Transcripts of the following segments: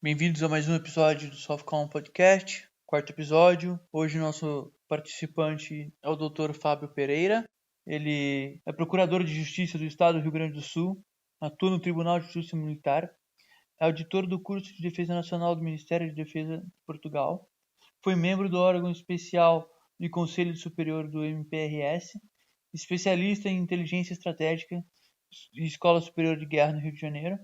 Bem-vindos a mais um episódio do Softcom Podcast, quarto episódio. Hoje nosso participante é o Dr. Fábio Pereira. Ele é procurador de Justiça do Estado do Rio Grande do Sul, atua no Tribunal de Justiça Militar, é auditor do curso de Defesa Nacional do Ministério de Defesa de Portugal, foi membro do órgão especial do Conselho Superior do MPRS, especialista em inteligência estratégica e Escola Superior de Guerra no Rio de Janeiro,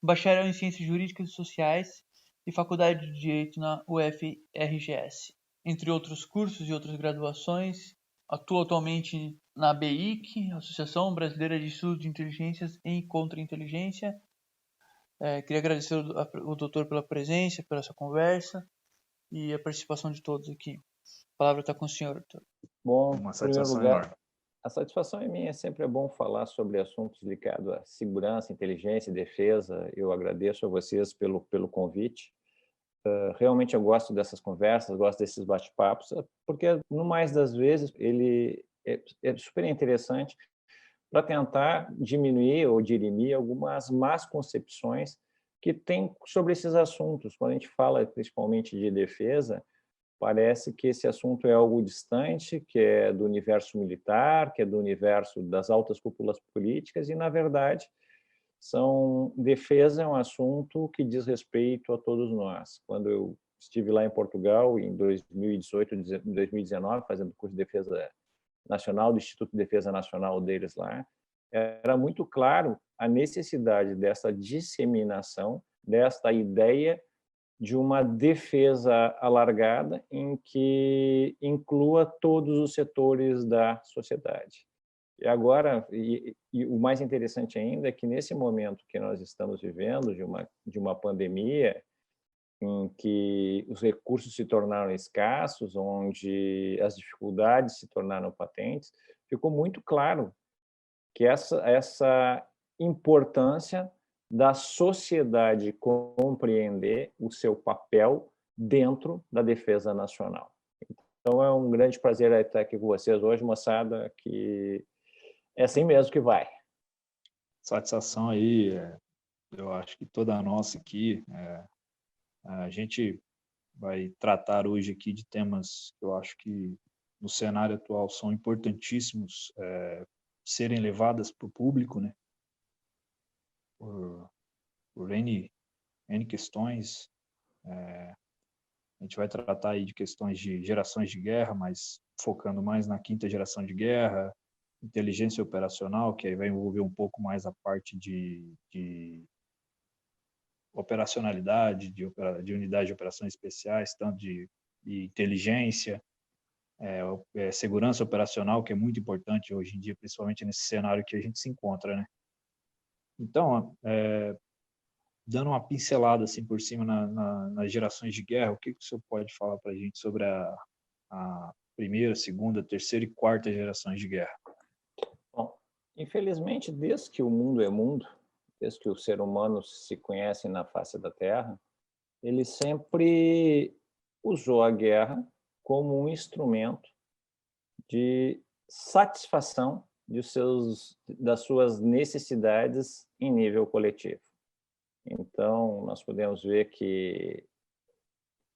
bacharel em Ciências Jurídicas e Sociais e Faculdade de Direito na UFRGS. Entre outros cursos e outras graduações, atua atualmente na ABIC, Associação Brasileira de Estudos de Inteligências e Contra-Inteligência. Queria agradecer ao doutor pela presença, pela essa conversa e a participação de todos aqui. A palavra está com o senhor, doutor. Bom, Uma em primeiro satisfação lugar, enorme. a satisfação é minha. Sempre é bom falar sobre assuntos ligados à segurança, inteligência e defesa. Eu agradeço a vocês pelo convite. Realmente eu gosto dessas conversas, gosto desses bate-papos, porque, no mais das vezes, ele é super interessante para tentar diminuir ou dirimir algumas más concepções que tem sobre esses assuntos. Quando a gente fala principalmente de defesa, parece que esse assunto é algo distante, que é do universo militar, que é do universo das altas cúpulas políticas, e, na verdade, defesa é um assunto que diz respeito a todos nós. Quando eu estive lá em Portugal, em 2018, 2019, fazendo curso de defesa nacional, do Instituto de Defesa Nacional deles lá, era muito claro a necessidade dessa disseminação, desta ideia de uma defesa alargada em que inclua todos os setores da sociedade. E agora, o mais interessante ainda é que nesse momento que nós estamos vivendo de uma pandemia, em que os recursos se tornaram escassos, onde as dificuldades se tornaram patentes, ficou muito claro que essa importância da sociedade compreender o seu papel dentro da defesa nacional. Então, é um grande prazer estar aqui com vocês hoje, moçada, que é assim mesmo que vai. Satisfação aí, eu acho que toda a nossa aqui. A gente vai tratar hoje aqui de temas que eu acho que no cenário atual são importantíssimos serem levadas para o público, né? Por N questões. A gente vai tratar aí de questões de gerações de guerra, mas focando mais na quinta geração de guerra, inteligência operacional, que aí vai envolver um pouco mais a parte de operacionalidade, de unidade de operações especiais, tanto de inteligência, segurança operacional, que é muito importante hoje em dia, principalmente nesse cenário que a gente se encontra, né? Então, dando uma pincelada assim por cima nas gerações de guerra, o que o senhor pode falar para a gente sobre a primeira, segunda, terceira e quarta gerações de guerra? Bom, infelizmente, desde que o mundo é mundo, desde que o ser humano se conhece na face da Terra, ele sempre usou a guerra como um instrumento de satisfação das suas necessidades em nível coletivo. Então, nós podemos ver que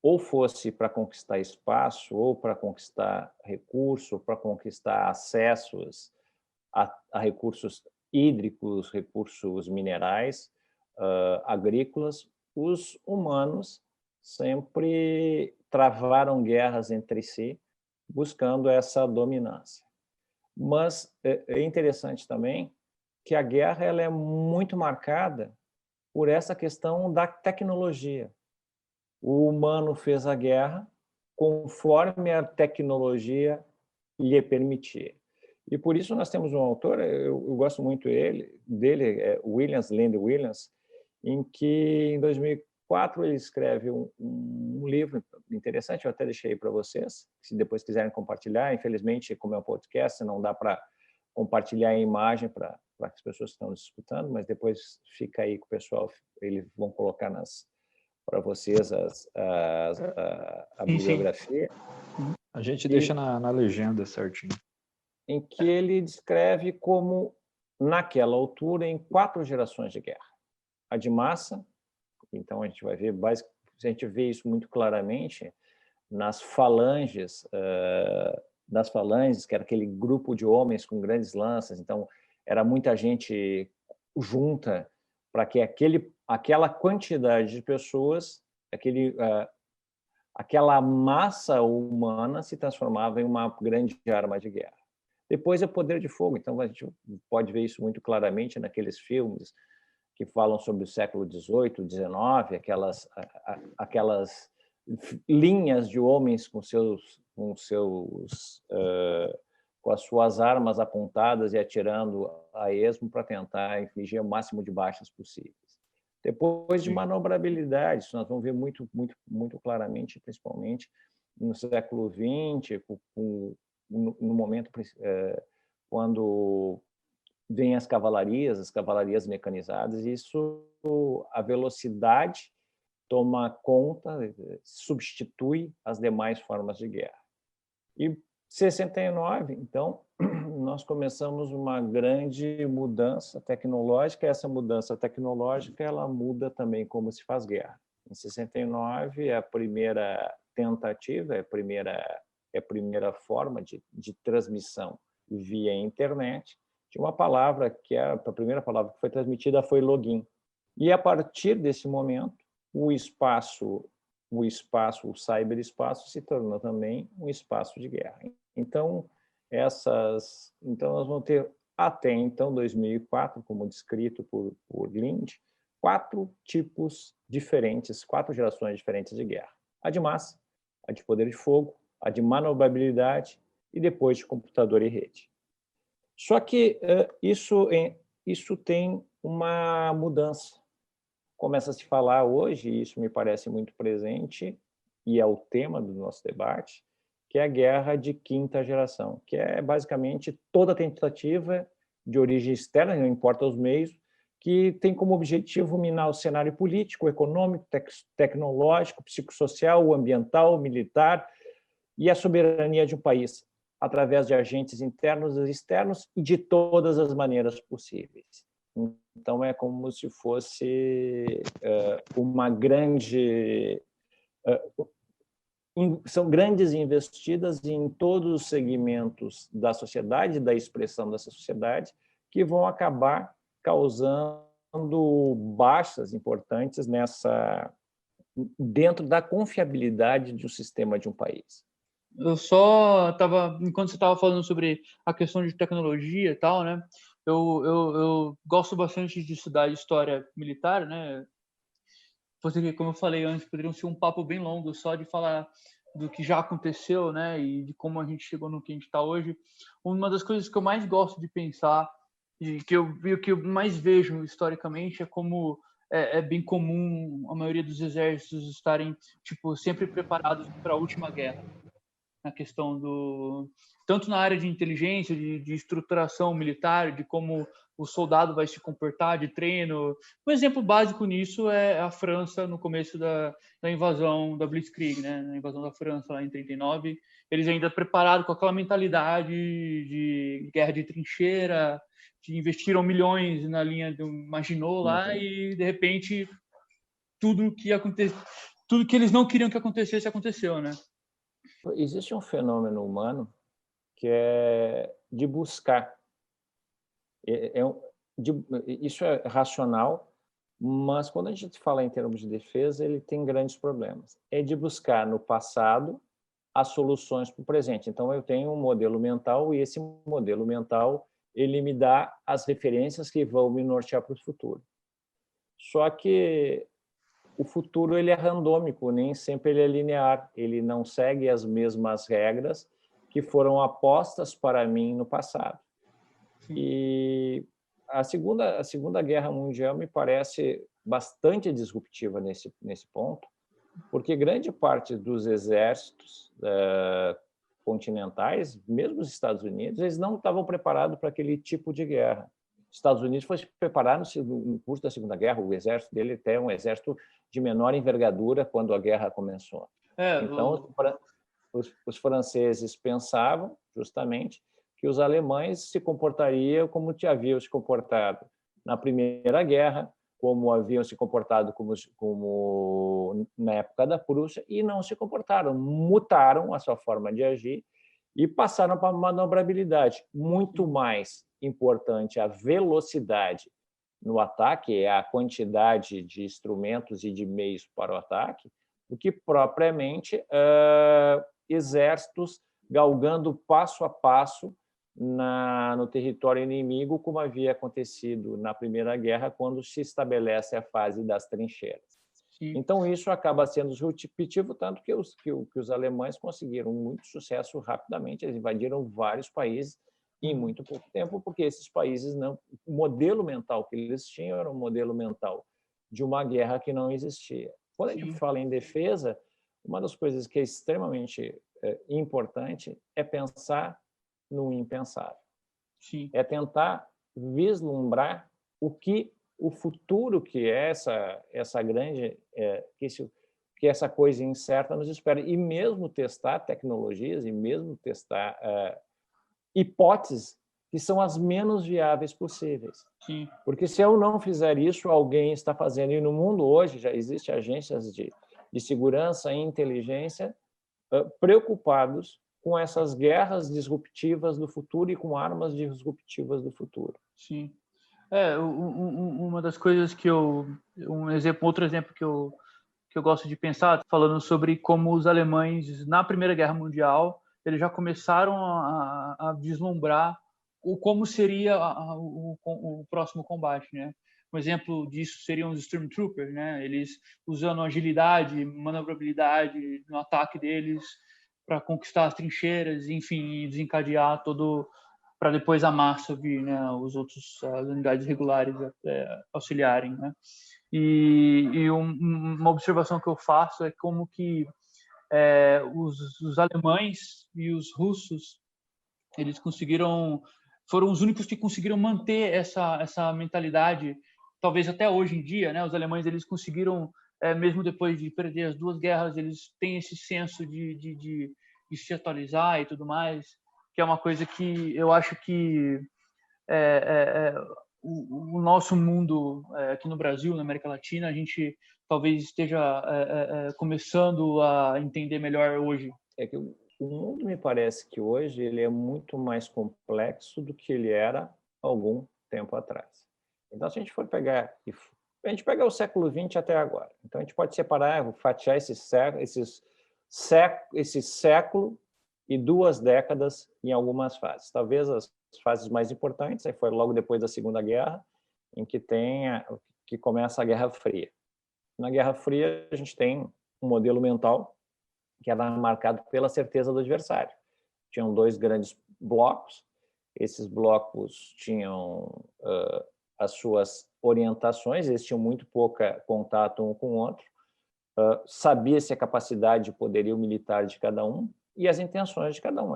ou fosse para conquistar espaço, ou para conquistar recurso, para conquistar acessos a recursos hídricos, recursos minerais, agrícolas, os humanos sempre travaram guerras entre si, buscando essa dominância. Mas é interessante também que a guerra ela é muito marcada por essa questão da tecnologia. O humano fez a guerra conforme a tecnologia lhe permitia. E por isso nós temos um autor, eu gosto muito dele, Williams, Land Williams, em que em 2004 ele escreve um livro interessante, eu até deixei para vocês, se depois quiserem compartilhar. Infelizmente, como é um podcast, não dá para compartilhar a imagem para as pessoas que estão nos escutando, mas depois fica aí com o pessoal, eles vão colocar para vocês a bibliografia. A gente deixa na legenda certinho. Em que ele descreve como, naquela altura, em 4 gerações de guerra. A de massa, Então, a gente vê isso muito claramente nas falanges, que era aquele grupo de homens com grandes lanças. Então, era muita gente junta para que aquela quantidade de pessoas, aquela massa humana se transformava em uma grande arma de guerra. Depois é poder de fogo. Então, a gente pode ver isso muito claramente naqueles filmes que falam sobre o século XVIII, XIX, aquelas linhas de homens com as suas armas apontadas e atirando a esmo para tentar infligir o máximo de baixas possíveis. Depois de manobrabilidade, isso nós vamos ver muito, muito, muito claramente, principalmente no século XX, no momento quando vêm as cavalarias mecanizadas, a velocidade toma conta, substitui as demais formas de guerra. E 69, então, nós começamos uma grande mudança tecnológica. Essa mudança tecnológica ela muda também como se faz guerra. Em 69, a primeira tentativa, a primeira forma de transmissão via internet, de uma palavra a primeira palavra que foi transmitida foi login. E a partir desse momento, o cyberespaço se tornou também um espaço de guerra. Então nós vamos ter até então 2004, como descrito por Lind, 4 gerações diferentes de guerra: a de massa, a de poder de fogo, a de manobrabilidade e depois de computador e rede. Só que isso tem uma mudança. Começa a se falar hoje, e isso me parece muito presente, e é o tema do nosso debate, que é a guerra de quinta geração, que é basicamente toda tentativa de origem externa, não importa os meios, que tem como objetivo minar o cenário político, econômico, tecnológico, psicossocial, ambiental, militar e a soberania de um país, através de agentes internos e externos e de todas as maneiras possíveis. Então, é como se fosse uma grande... são grandes investidas em todos os segmentos da sociedade, da expressão dessa sociedade, que vão acabar causando baixas importantes dentro da confiabilidade do sistema de um país. Eu só estava, enquanto você estava falando sobre a questão de tecnologia e tal, né? Eu gosto bastante de estudar história militar, né? Porque, como eu falei antes, poderia ser um papo bem longo só de falar do que já aconteceu, né? E de como a gente chegou no que a gente está hoje. Uma das coisas que eu mais gosto de pensar e que eu mais vejo historicamente é como é bem comum a maioria dos exércitos estarem sempre preparados para a última guerra. Na questão tanto na área de inteligência, de estruturação militar, de como o soldado vai se comportar, de treino. Um exemplo básico nisso é a França no começo da invasão da Blitzkrieg, né? Na invasão da França lá em 39, eles ainda preparados com aquela mentalidade de guerra de trincheira, que investiram milhões na linha do Maginot lá e de repente tudo que eles não queriam que acontecesse aconteceu, né? Existe um fenômeno humano que é de buscar. Isso é racional, mas quando a gente fala em termos de defesa, ele tem grandes problemas. É de buscar no passado as soluções para o presente. Então, eu tenho um modelo mental e esse modelo mental ele me dá as referências que vão me nortear para o futuro. Só que o futuro ele é randômico, nem sempre ele é linear, ele não segue as mesmas regras que foram apostas para mim no passado. E a Segunda Guerra Mundial me parece bastante disruptiva nesse ponto, porque grande parte dos exércitos continentais, mesmo os Estados Unidos, eles não estavam preparados para aquele tipo de guerra. Os Estados Unidos foi se preparar no curso da Segunda Guerra, o exército dele até é um exército de menor envergadura quando a guerra começou. Então, os franceses pensavam, justamente, que os alemães se comportariam como haviam se comportado na Primeira Guerra, como haviam se comportado como na época da Prússia, e não se comportaram, mutaram a sua forma de agir e passaram para a manobrabilidade. Muito mais importante a velocidade no ataque, é a quantidade de instrumentos e de meios para o ataque, do que propriamente exércitos galgando passo a passo no território inimigo, como havia acontecido na Primeira Guerra, quando se estabelece a fase das trincheiras. Sim. Então, isso acaba sendo disruptivo, tanto que os alemães conseguiram muito sucesso rapidamente, eles invadiram vários países em muito pouco tempo, porque esses países não... O modelo mental que eles tinham era um modelo mental de uma guerra que não existia. Quando a gente fala em defesa, uma das coisas que é extremamente importante é pensar no impensável. Sim. É tentar vislumbrar o futuro que é essa grande que essa coisa incerta nos espera, e mesmo testar tecnologias e mesmo testar hipóteses que são as menos viáveis possíveis. Sim. Porque se eu não fizer isso, alguém está fazendo, e no mundo hoje já existem agências de segurança e inteligência preocupados com essas guerras disruptivas do futuro e com armas disruptivas do futuro. Sim. Uma das coisas que outro exemplo que eu gosto de pensar, falando sobre como os alemães, na Primeira Guerra Mundial, eles já começaram a vislumbrar como seria o próximo combate, né? Um exemplo disso seriam os Stormtroopers, né? Eles usando agilidade, manobrabilidade no ataque deles para conquistar as trincheiras, enfim, desencadear todo, para depois a massa vir, né? As unidades regulares auxiliarem, né? E uma observação que eu faço é como que os alemães e os russos, eles foram os únicos que conseguiram manter essa mentalidade, talvez até hoje em dia, né? Os alemães, eles conseguiram, mesmo depois de perder as duas guerras, eles têm esse senso de se atualizar e tudo mais, que é uma coisa que eu acho que o nosso mundo aqui no Brasil, na América Latina, a gente talvez esteja começando a entender melhor hoje. É que o mundo, me parece que hoje ele é muito mais complexo do que ele era algum tempo atrás. Então, se a gente for pegar o século XX até agora, então a gente pode separar, fatiar esse século e 2 décadas em algumas fases. Talvez as fases mais importantes aí foi logo depois da Segunda Guerra, em que começa a Guerra Fria. Na Guerra Fria, a gente tem um modelo mental que era marcado pela certeza do adversário. Tinham 2 grandes blocos, esses blocos tinham as suas orientações, eles tinham muito pouco contato um com o outro, sabia-se a capacidade de poderio militar de cada um e as intenções de cada um.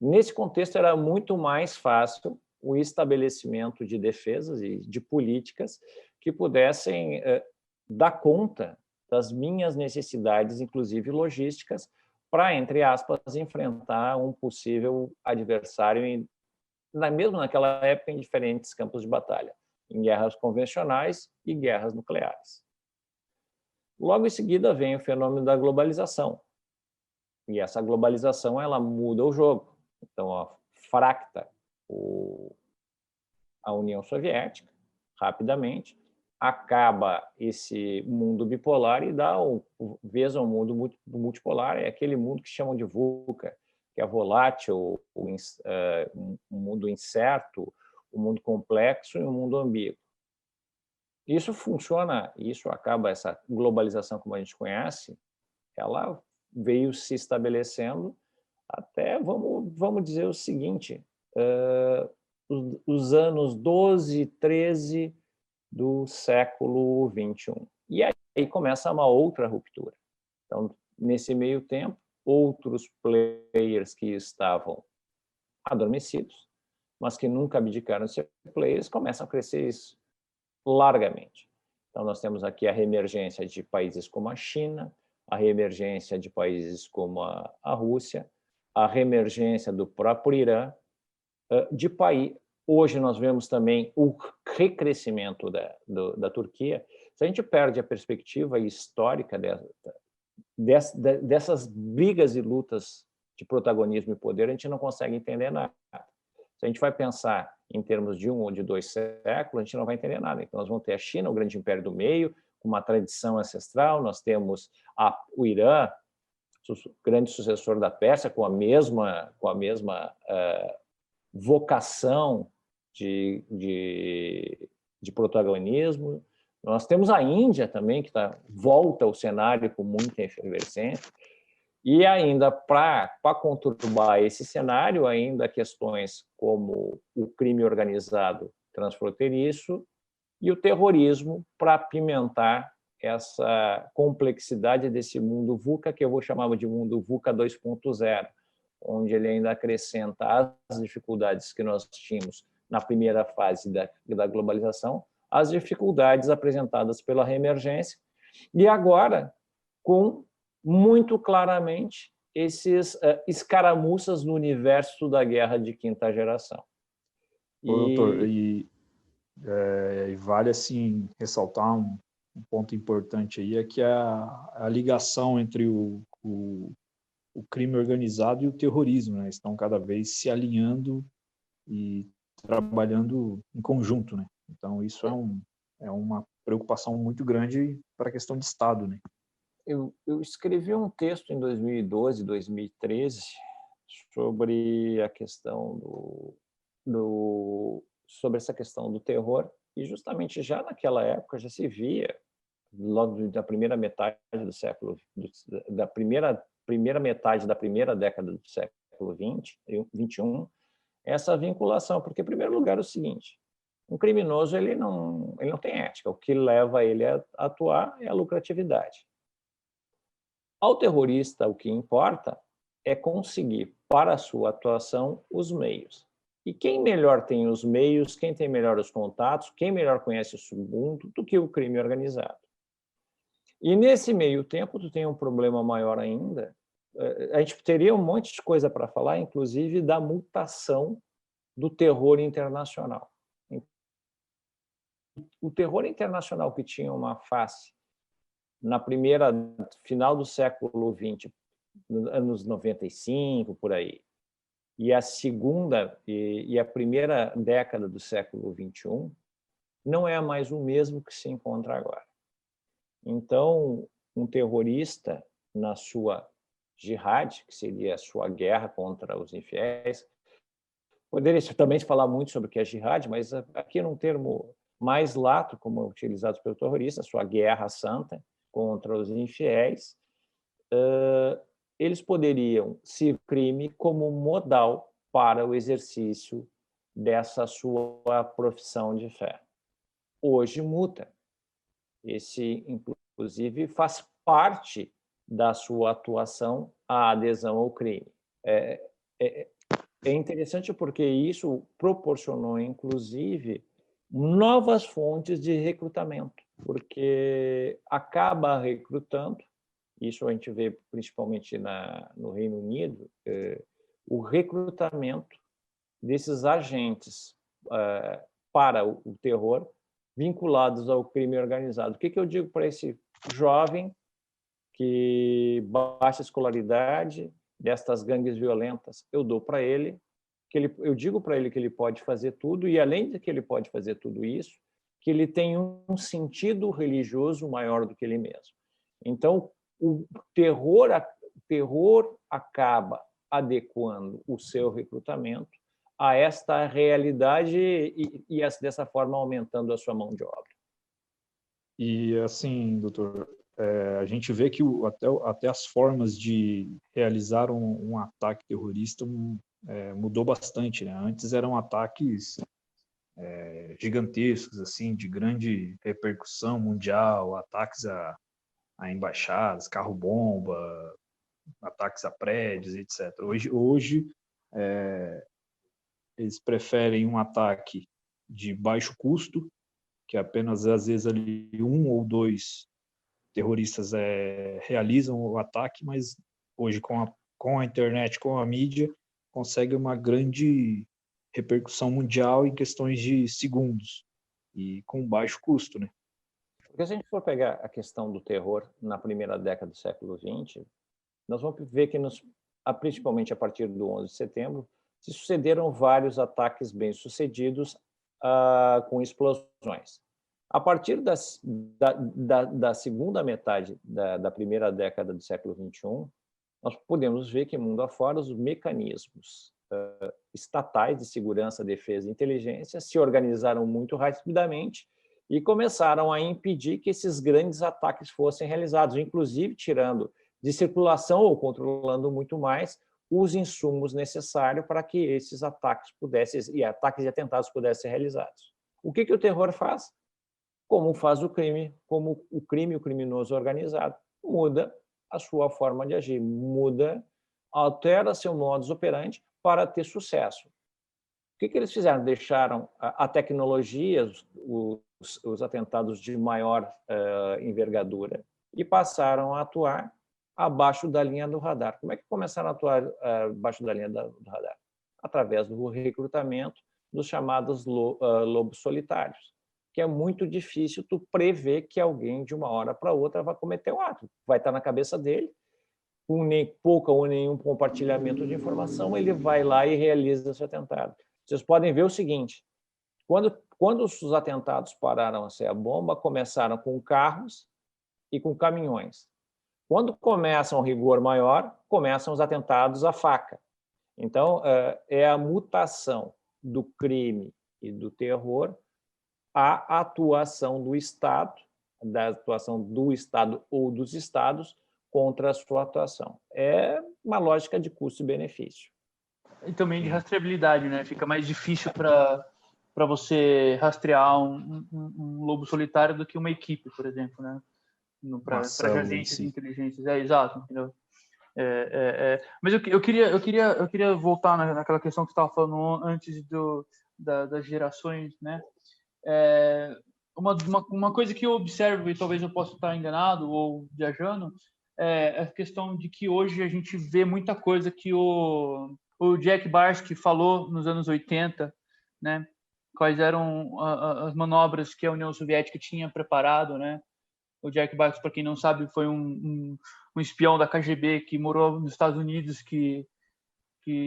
Nesse contexto, era muito mais fácil o estabelecimento de defesas e de políticas que pudessem dar conta das minhas necessidades, inclusive logísticas, para, entre aspas, enfrentar um possível adversário, mesmo naquela época, em diferentes campos de batalha, em guerras convencionais e guerras nucleares. Logo em seguida vem o fenômeno da globalização. E essa globalização ela muda o jogo. Então, fracta a União Soviética rapidamente, acaba esse mundo bipolar e dá vez ao mundo multipolar, é aquele mundo que chamam de VUCA, que é volátil, um mundo incerto, um mundo complexo e um mundo ambíguo. Isso funciona, essa globalização como a gente conhece, ela veio se estabelecendo até, vamos dizer o seguinte, os anos 12, 13 do século XXI. E aí começa uma outra ruptura. Então, nesse meio tempo, outros players que estavam adormecidos, mas que nunca abdicaram de ser players, começam a crescer isso largamente. Então, nós temos aqui a reemergência de países como a China, a reemergência de países como a Rússia, a reemergência do próprio Irã, Hoje nós vemos também o recrescimento da Turquia. Se a gente perde a perspectiva histórica dessas brigas e lutas de protagonismo e poder, a gente não consegue entender nada. Se a gente vai pensar em termos de 1 ou de 2 séculos, a gente não vai entender nada. Então, nós vamos ter a China, o grande império do meio, com uma tradição ancestral, nós temos o Irã, grande sucessor da Pérsia, com a mesma vocação de protagonismo. Nós temos a Índia também, que volta ao cenário com muita efervescência. E ainda, para conturbar esse cenário, ainda questões como o crime organizado transfronteiriço e o terrorismo para apimentar essa complexidade desse mundo VUCA, que eu vou chamar de mundo VUCA 2.0, onde ele ainda acrescenta as dificuldades que nós tínhamos na primeira fase da globalização, as dificuldades apresentadas pela reemergência, e agora com muito claramente esses escaramuças no universo da guerra de quinta geração. Doutor, vale assim ressaltar um ponto importante aí, é que a ligação entre o crime organizado e o terrorismo, né, estão cada vez se alinhando e trabalhando em conjunto, né? Então isso é uma preocupação muito grande para a questão de Estado, né? Eu escrevi um texto em 2012, 2013 sobre a questão sobre essa questão do terror, e justamente já naquela época já se via, logo da primeira metade do século, da primeira metade da primeira década do século 21, essa vinculação, porque em primeiro lugar é o seguinte: um criminoso ele não tem ética, o que leva ele a atuar é a lucratividade. Ao terrorista, o que importa é conseguir, para a sua atuação, os meios. E quem melhor tem os meios, quem tem melhor os contatos, quem melhor conhece o submundo do que o crime organizado. E nesse meio tempo, tu tem um problema maior ainda. A gente teria um monte de coisa para falar, inclusive da mutação do terror internacional. O terror internacional, que tinha uma face na final do século XX, anos 95, por aí, e a segunda e a primeira década do século XXI, não é mais o mesmo que se encontra agora. Então, um terrorista, na sua jihad, que seria a sua guerra contra os infiéis, poderia também falar muito sobre o que é jihad, mas aqui num termo mais lato, como é utilizado pelo terrorista, a sua guerra santa contra os infiéis, eles poderiam ser crime como modal para o exercício dessa sua profissão de fé. Hoje muta. Esse, inclusive, faz parte da sua atuação a adesão ao crime. É interessante porque isso proporcionou, inclusive, novas fontes de recrutamento, porque acaba recrutando, isso a gente vê principalmente no Reino Unido, o recrutamento desses agentes para o terror vinculados ao crime organizado. O que eu digo para esse jovem que baixa escolaridade destas gangues violentas? Eu dou para ele eu digo para ele que ele pode fazer tudo, e além de que ele pode fazer tudo isso, que ele tem um sentido religioso maior do que ele mesmo. Então, o terror acaba adequando o seu recrutamento a esta realidade e dessa forma aumentando a sua mão de obra. E assim, doutor, a gente vê que até as formas de realizar um ataque terrorista mudou bastante, né? Antes eram ataques gigantescos, assim, de grande repercussão mundial, ataques a embaixadas, carro-bomba, ataques a prédios, etc. Hoje eles preferem um ataque de baixo custo, que apenas, às vezes, ali 1 ou 2 terroristas realizam o ataque, mas hoje, com a internet, com a mídia, consegue uma grande repercussão mundial em questões de segundos e com baixo custo, né? Porque se a gente for pegar a questão do terror na primeira década do século XX, nós vamos ver que, principalmente a partir do 11 de setembro, se sucederam vários ataques bem-sucedidos com explosões. A partir da segunda metade da primeira década do século XXI, nós podemos ver que, mundo afora, os mecanismos estatais de segurança, defesa e inteligência se organizaram muito rapidamente e começaram a impedir que esses grandes ataques fossem realizados, inclusive tirando de circulação ou controlando muito mais os insumos necessários para que esses ataques e atentados pudessem ser realizados. O que o terror faz? Como faz o crime, o criminoso organizado, muda a sua forma de agir, altera seu modus operandi para ter sucesso. O que eles fizeram? Deixaram a tecnologia, os atentados de maior envergadura, e passaram a atuar abaixo da linha do radar. Como é que começaram a atuar abaixo da linha do radar? Através do recrutamento dos chamados lobos solitários, que é muito difícil tu prever que alguém, de uma hora para outra, vai cometer um ato. Vai estar na cabeça dele, com nem pouca ou nenhum compartilhamento de informação, ele vai lá e realiza esse atentado. Vocês podem ver o seguinte: quando os atentados pararam a ser a bomba, começaram com carros e com caminhões. Quando começam um rigor maior, começam os atentados à faca. Então, é a mutação do crime e do terror à atuação do Estado, da atuação do Estado ou dos Estados contra a sua atuação. É uma lógica de custo e benefício. E também de rastreabilidade, né? Fica mais difícil para você rastrear um lobo solitário do que uma equipe, por exemplo, né? Para agências de inteligência. Exato, entendeu? Mas eu queria voltar naquela questão que você estava falando antes das gerações, né? Uma coisa que eu observo, e talvez eu possa estar enganado ou viajando, é a questão de que hoje a gente vê muita coisa que o Jack Barsky falou nos anos 80, né? Quais eram as manobras que a União Soviética tinha preparado, né? O Jack Barsky, para quem não sabe, foi um espião da KGB que morou nos Estados Unidos, que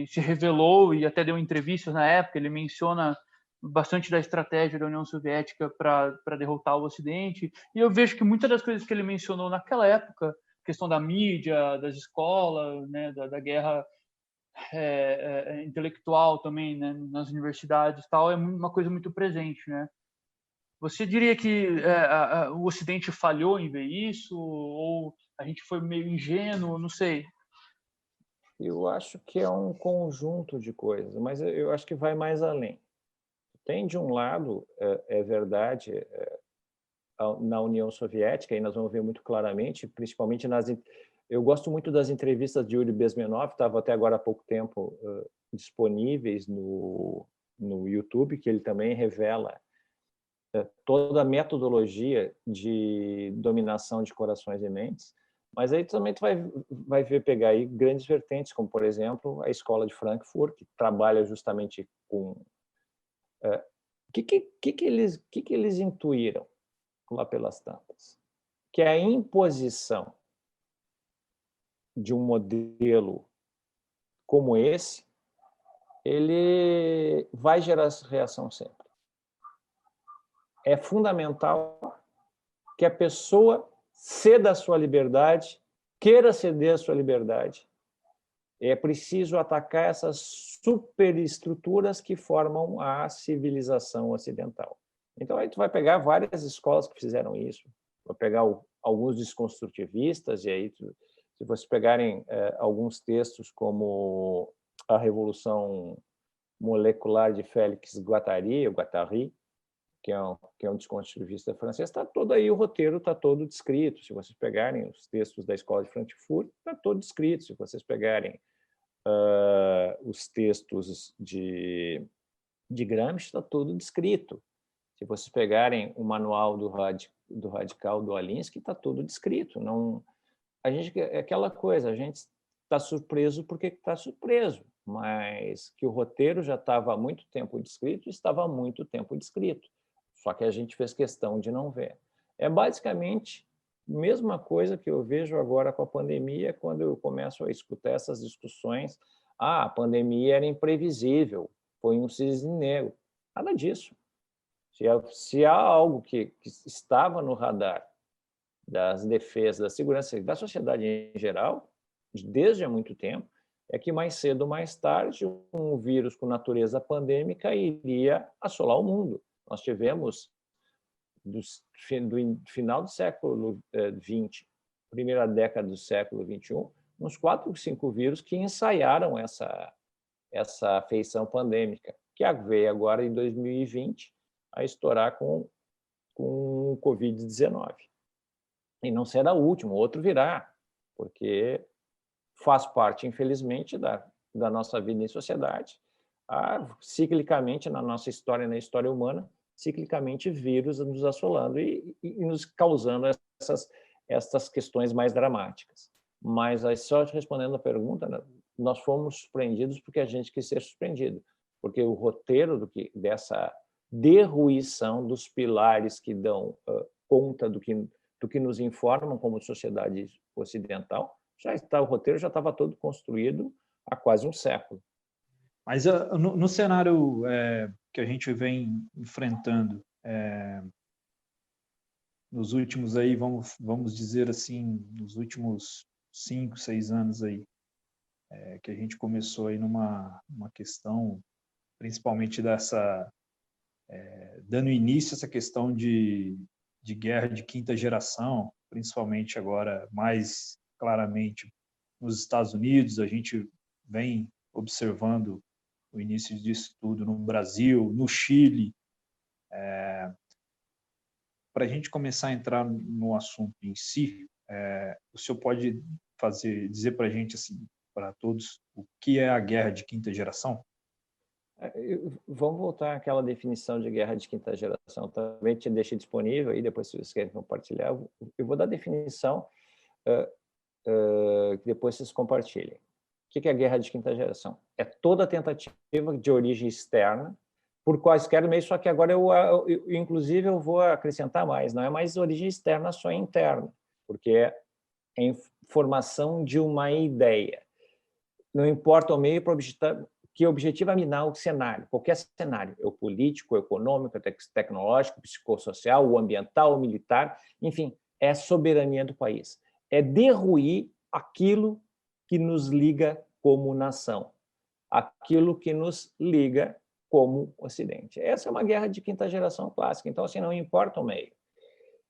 se revelou e até deu entrevistas na época. Ele menciona bastante da estratégia da União Soviética para derrotar o Ocidente. E eu vejo que muitas das coisas que ele mencionou naquela época, questão da mídia, das escolas, né, da guerra intelectual também, né, nas universidades, tal, é uma coisa muito presente, né? Você diria que o Ocidente falhou em ver isso, ou a gente foi meio ingênuo? Não sei. Eu acho que é um conjunto de coisas, mas eu acho que vai mais além. Tem, de um lado, é verdade, na União Soviética, e nós vamos ver muito claramente, principalmente eu gosto muito das entrevistas de Yuri Bezmenov, estava até agora há pouco tempo disponíveis no YouTube, que ele também revela toda a metodologia de dominação de corações e mentes. Mas aí também tu vai ver pegar aí grandes vertentes, como, por exemplo, a Escola de Frankfurt, que trabalha justamente com... O que eles intuíram lá pelas tantas? Que a imposição de um modelo como esse, ele vai gerar reação sempre. É fundamental que a pessoa ceda a sua liberdade, queira ceder a sua liberdade. É preciso atacar essas superestruturas que formam a civilização ocidental. Então, aí tu vai pegar várias escolas que fizeram isso, vai pegar alguns desconstrutivistas, e aí, se vocês pegarem alguns textos como A Revolução Molecular de Félix Guattari, que é um desconstrutivista francês, está todo aí, o roteiro está todo descrito. Se vocês pegarem os textos da Escola de Frankfurt, está todo descrito. Se vocês pegarem os textos de Gramsci, está tudo descrito. Se vocês pegarem o manual do Radical do Alinsky, está tudo descrito. Não, a gente é aquela coisa, a gente está surpreso porque está surpreso, mas que o roteiro já estava há muito tempo descrito e estava há muito tempo descrito, só que a gente fez questão de não ver. É basicamente a mesma coisa que eu vejo agora com a pandemia, quando eu começo a escutar essas discussões. A pandemia era imprevisível, foi um cisne negro. Nada disso. Se há algo que estava no radar das defesas, da segurança da sociedade em geral, desde há muito tempo, é que mais cedo ou mais tarde um vírus com natureza pandêmica iria assolar o mundo. Nós tivemos, do final do século XX, primeira década do século XXI, uns 4 ou 5 vírus que ensaiaram essa feição pandêmica, que veio agora em 2020 a estourar com o Covid-19. E não será o último, outro virá, porque faz parte, infelizmente, da nossa vida em sociedade. Ciclicamente, na nossa história, na história humana, ciclicamente vírus nos assolando e nos causando essas questões mais dramáticas. Mas, só respondendo a pergunta, nós fomos surpreendidos porque a gente quis ser surpreendido, porque o roteiro dessa derruição dos pilares que dão conta do que nos informam como sociedade ocidental, o roteiro já estava todo construído há quase um século. Mas no cenário que a gente vem enfrentando nos últimos aí, vamos dizer assim, nos últimos 5, 6 anos aí, que a gente começou aí numa questão, principalmente dando início a essa questão de guerra de quinta geração, principalmente agora mais claramente nos Estados Unidos, a gente vem observando o início disso tudo no Brasil, no Chile. Para a gente começar a entrar no assunto em si, o senhor pode dizer para a gente, assim, para todos, o que é a guerra de quinta geração? Vamos voltar àquela definição de guerra de quinta geração. Também te deixei disponível, aí depois, se vocês querem compartilhar, eu vou dar a definição que depois vocês compartilhem. O que é a guerra de quinta geração? É toda tentativa de origem externa, por quaisquer meios, só que agora inclusive eu vou acrescentar mais, não é mais origem externa, só interna, porque é formação de uma ideia. Não importa o meio que objetiva minar o cenário, qualquer cenário, o político, o econômico, o tecnológico, o psicossocial, o ambiental, o militar, enfim, é a soberania do país. É derruir aquilo que nos liga como nação, aquilo que nos liga como Ocidente. Essa é uma guerra de quinta geração clássica, então, assim, não importa o meio.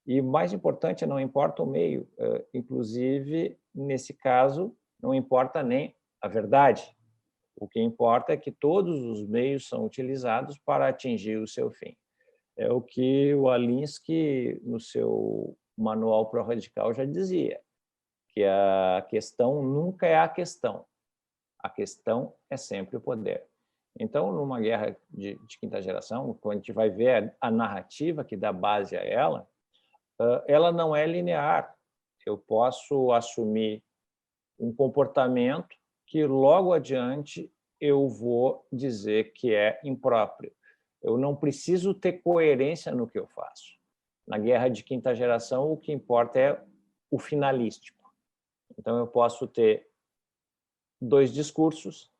E mais importante, não importa o meio, inclusive, nesse caso, não importa nem a verdade. O que importa é que todos os meios são utilizados para atingir o seu fim. É o que o Alinsky, no seu Manual Pró-Radical, já dizia, que a questão nunca é a questão é sempre o poder. Então, numa guerra de quinta geração, quando a gente vai ver a narrativa que dá base a ela não é linear. Eu posso assumir um comportamento que logo adiante eu vou dizer que é impróprio. Eu não preciso ter coerência no que eu faço. Na guerra de quinta geração, o que importa é o finalístico. Então, eu posso ter 2 discursos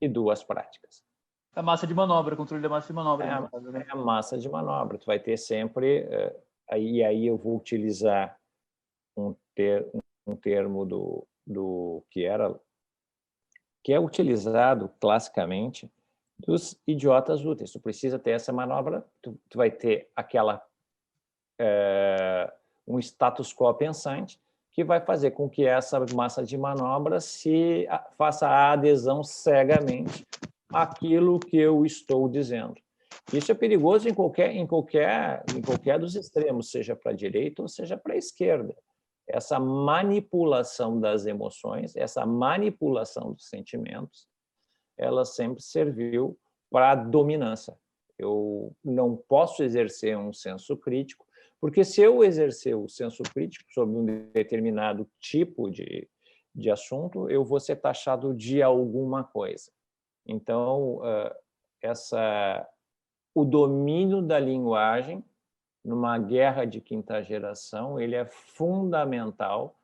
e 2 práticas. A massa de manobra, controle da massa de manobra. É a massa de manobra. Tu vai ter sempre... Aí eu vou utilizar um termo do que é utilizado classicamente dos idiotas úteis. Tu precisa ter essa manobra, tu vai ter um status quo pensante que vai fazer com que essa massa de manobra se faça a adesão cegamente àquilo que eu estou dizendo. Isso é perigoso em qualquer dos extremos, seja para a direita ou seja para a esquerda. Essa manipulação das emoções, essa manipulação dos sentimentos, ela sempre serviu para a dominância. Eu não posso exercer um senso crítico, porque se eu exercer o senso crítico sobre um determinado tipo de de assunto, eu vou ser taxado de alguma coisa. Então, o domínio da linguagem numa guerra de quinta geração, ele é fundamental,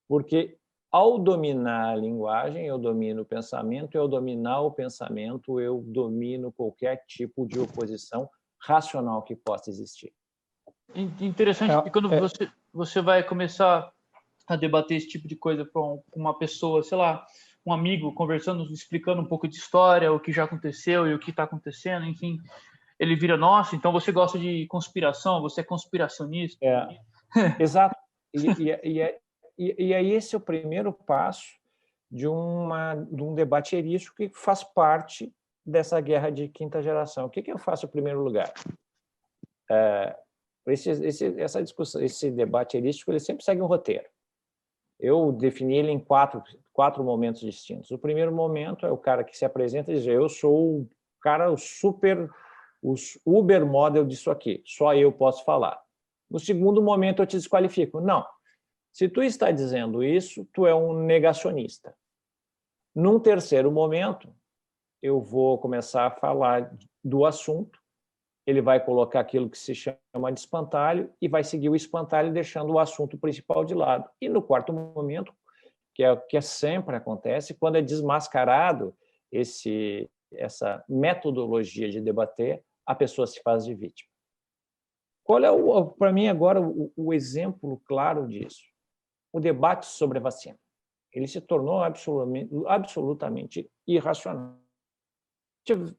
porque ao dominar a linguagem, eu domino o pensamento, e ao dominar o pensamento, eu domino qualquer tipo de oposição racional que possa existir. Interessante que quando você vai começar a debater esse tipo de coisa com uma pessoa, sei lá, um amigo, conversando, explicando um pouco de história, o que já aconteceu e o que está acontecendo, enfim, ele vira, nossa, então você gosta de conspiração, você é conspiracionista. Exato. E aí esse é o primeiro passo de um debate erístico que faz parte dessa guerra de quinta geração. O que eu faço em primeiro lugar? Essa discussão, esse debate erístico, ele sempre segue um roteiro. Eu defini ele em quatro momentos distintos. O primeiro momento é o cara que se apresenta e diz: eu sou o cara, o Uber model disso aqui, só eu posso falar. No segundo momento, eu te desqualifico. Não. Se tu está dizendo isso, tu é um negacionista. Num terceiro momento, eu vou começar a falar do assunto, ele vai colocar aquilo que se chama de espantalho e vai seguir o espantalho, deixando o assunto principal de lado. E no quarto momento, que é o que sempre acontece, quando é desmascarado essa metodologia de debater, a pessoa se faz de vítima. Qual é, para mim, agora, o exemplo claro disso? O debate sobre a vacina. Ele se tornou absolutamente irracional.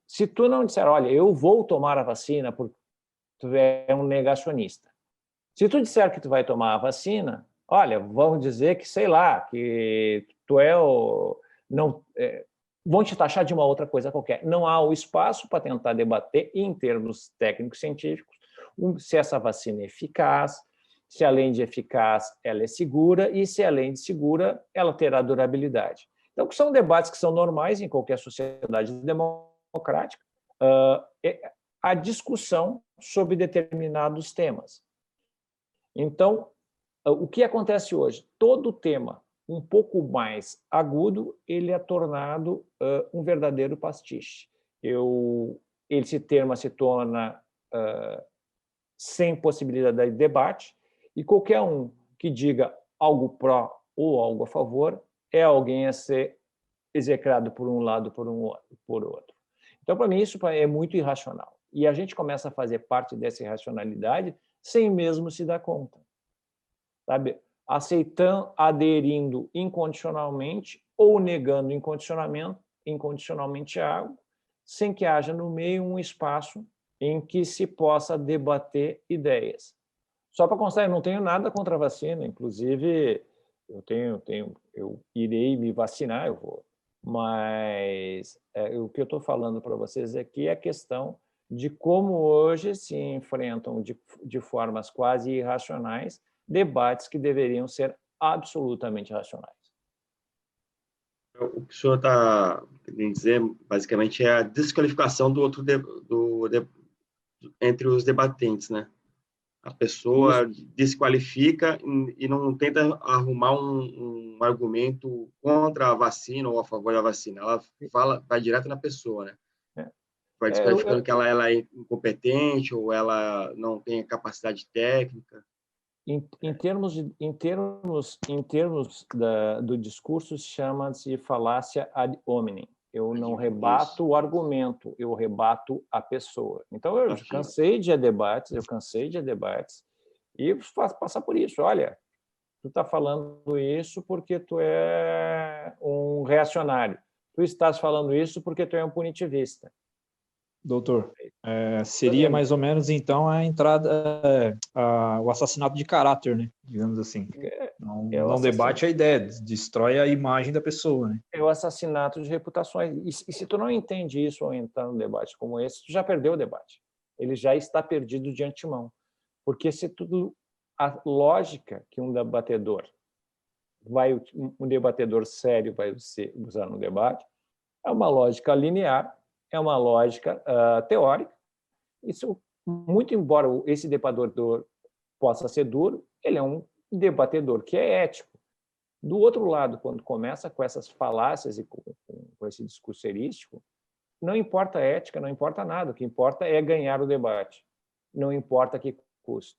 Se tu não disser, olha, eu vou tomar a vacina porque tu é um negacionista. Se tu disser que tu vai tomar a vacina, olha, vão dizer que, sei lá, que tu é o... Não, vão te taxar de uma outra coisa qualquer. Não há o espaço para tentar debater, em termos técnicos científicos, se essa vacina é eficaz, se além de eficaz ela é segura e se além de segura ela terá durabilidade. Então, são debates que são normais em qualquer sociedade democrática, a discussão sobre determinados temas. Então, o que acontece hoje? Todo tema um pouco mais agudo, ele é tornado um verdadeiro pastiche. Esse tema se torna sem possibilidade de debate, e qualquer um que diga algo pró ou algo a favor é alguém a ser execrado por um lado por outro. Então, para mim, isso é muito irracional. E a gente começa a fazer parte dessa irracionalidade sem mesmo se dar conta. Sabe? Aderindo incondicionalmente ou negando incondicionalmente algo, sem que haja no meio um espaço em que se possa debater ideias. Só para constar, eu não tenho nada contra a vacina, inclusive eu irei me vacinar, eu vou. Mas o que eu estou falando para vocês aqui é a questão de como hoje se enfrentam de formas quase irracionais debates que deveriam ser absolutamente racionais. O que o senhor está querendo dizer, basicamente, é a desqualificação do outro entre os debatentes, né? A pessoa desqualifica e não tenta arrumar um argumento contra a vacina ou a favor da vacina. Ela vai direto na pessoa, né? Vai desqualificando que ela é incompetente ou ela não tem capacidade técnica. Em termos do discurso, chama-se falácia ad hominem. Eu não rebato o argumento, eu rebato a pessoa. Então, eu cansei de debates, e faço passar por isso. Olha, tu está falando isso porque tu é um reacionário. Tu estás falando isso porque tu é um punitivista. Doutor, seria mais ou menos, então, a entrada, o assassinato de caráter, né? Digamos assim. Não debate a ideia, destrói a imagem da pessoa, né? É o assassinato de reputações. E se tu não entende isso ao entrar num debate como esse, tu já perdeu o debate. Ele já está perdido de antemão. Porque a lógica que um debatedor sério vai usar no debate é uma lógica linear, é uma lógica teórica. Isso, muito embora esse debatedor possa ser duro, ele é um debatedor que é ético. Do outro lado, quando começa com essas falácias e com esse discurso erístico, não importa a ética, não importa nada. O que importa é ganhar o debate. Não importa que custo.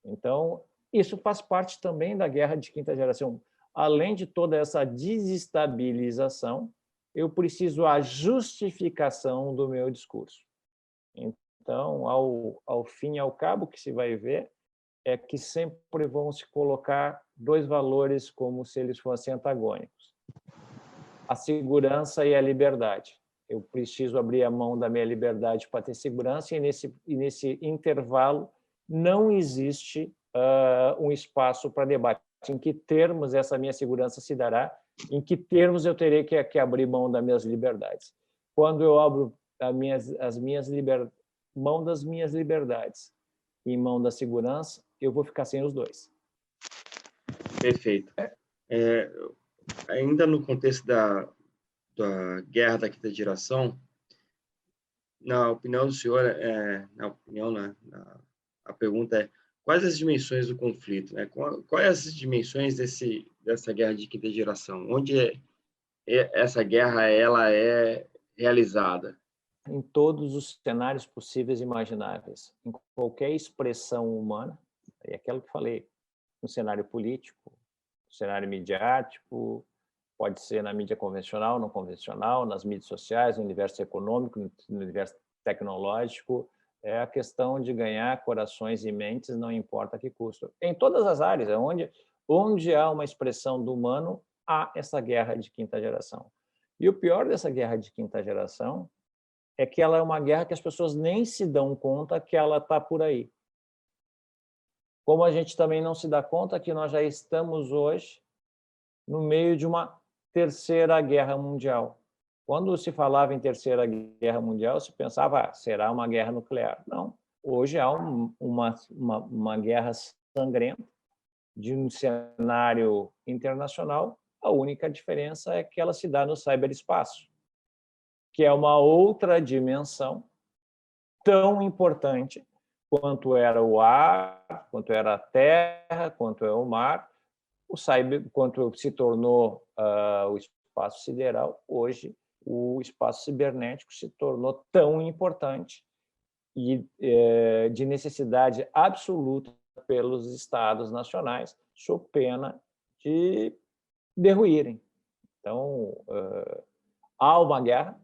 Então, isso faz parte também da guerra de quinta geração. Além de toda essa desestabilização, eu preciso a justificação do meu discurso. Então, ao fim e ao cabo, o que se vai ver é que sempre vão se colocar dois valores como se eles fossem antagônicos: a segurança e a liberdade. Eu preciso abrir a mão da minha liberdade para ter segurança, e nesse intervalo não existe um espaço para debate. Em que termos essa minha segurança se dará? Em que termos eu terei que abrir mão das minhas liberdades? Quando eu abro mão das minhas liberdades em mão da segurança, eu vou ficar sem os dois. Perfeito. Ainda no contexto da guerra da quinta geração, na opinião do senhor, a pergunta é: quais as dimensões do conflito, né? Quais as dimensões dessa guerra de quinta geração? Onde essa guerra ela é realizada? Em todos os cenários possíveis e imagináveis, em qualquer expressão humana, é aquilo que falei, no cenário político, no cenário midiático, pode ser na mídia convencional, não convencional, nas mídias sociais, no universo econômico, no universo tecnológico. É a questão de ganhar corações e mentes, não importa que custo. Em todas as áreas, onde há uma expressão do humano, há essa guerra de quinta geração. E o pior dessa guerra de quinta geração é que ela é uma guerra que as pessoas nem se dão conta que ela está por aí. Como a gente também não se dá conta que nós já estamos hoje no meio de uma terceira guerra mundial. Quando se falava em terceira guerra mundial, se pensava, será uma guerra nuclear. Não. Hoje há uma guerra sangrenta de um cenário internacional. A única diferença é que ela se dá no ciberespaço, que é uma outra dimensão tão importante quanto era o ar, quanto era a terra, quanto é o mar, quanto se tornou o espaço sideral. Hoje, o espaço cibernético se tornou tão importante e de necessidade absoluta pelos estados nacionais, sob pena de derruírem. Então, há uma guerra,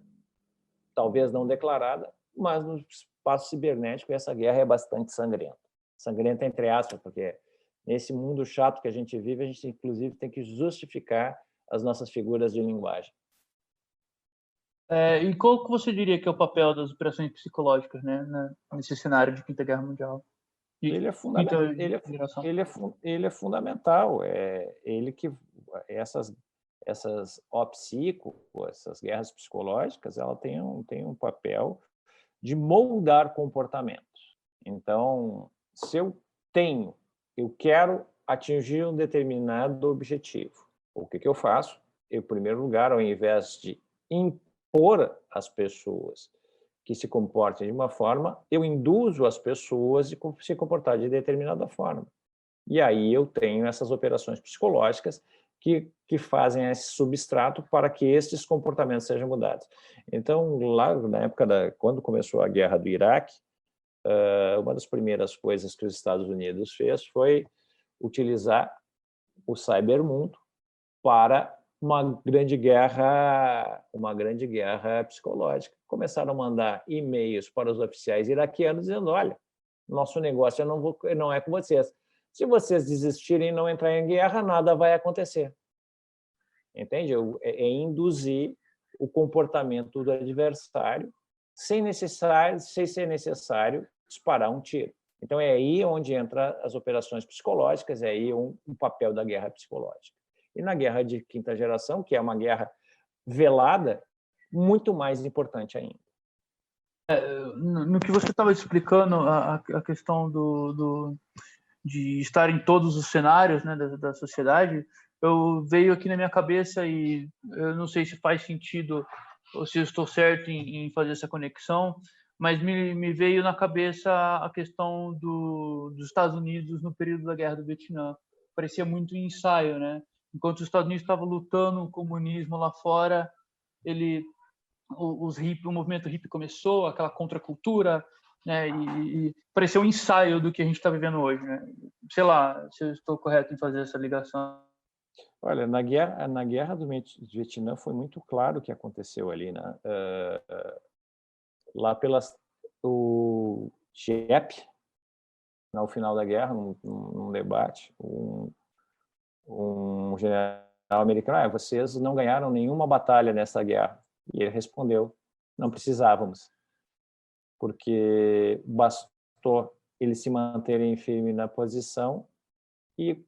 talvez não declarada, mas no espaço cibernético essa guerra é bastante sangrenta. Sangrenta entre aspas, porque nesse mundo chato que a gente vive, a gente inclusive tem que justificar as nossas figuras de linguagem. E qual que você diria que é o papel das operações psicológicas, né, nesse cenário de Quinta Guerra Mundial? Ele é fundamental. Ele que essas essas guerras psicológicas, ela tem um papel de moldar comportamentos. Então, se eu quero atingir um determinado objetivo, o que eu faço? Em primeiro lugar, ao invés de impor às pessoas que se comportem de uma forma, eu induzo as pessoas a se comportar de determinada forma. E aí eu tenho essas operações psicológicas que fazem esse substrato para que esses comportamentos sejam mudados. Então, lá na época quando começou a guerra do Iraque, uma das primeiras coisas que os Estados Unidos fez foi utilizar o cybermundo para uma grande guerra psicológica. Começaram a mandar e-mails para os oficiais iraquianos dizendo: olha, nosso negócio não é com vocês. Se vocês desistirem e não entrarem em guerra, nada vai acontecer. Entende? É induzir o comportamento do adversário sem ser necessário disparar um tiro. Então, é aí onde entra as operações psicológicas, é aí um papel da guerra psicológica. E na guerra de quinta geração, que é uma guerra velada, muito mais importante ainda. No que você estava explicando, a questão de estar em todos os cenários, né, da sociedade, veio aqui na minha cabeça, e eu não sei se faz sentido ou se eu estou certo em fazer essa conexão, mas me veio na cabeça a questão dos Estados Unidos no período da Guerra do Vietnã. Parecia muito um ensaio, né? enquanto os Estados Unidos estavam lutando o comunismo lá fora, o movimento hippie começou, aquela contracultura, né, e pareceu um ensaio do que a gente está vivendo hoje, né? Sei lá se eu estou correto em fazer essa ligação. Olha, na guerra do Vietnã foi muito claro o que aconteceu ali, né? Lá o Giap, no final da guerra, num debate, um general americano, vocês não ganharam nenhuma batalha nessa guerra. E ele respondeu, não precisávamos, porque bastou eles se manterem firme na posição e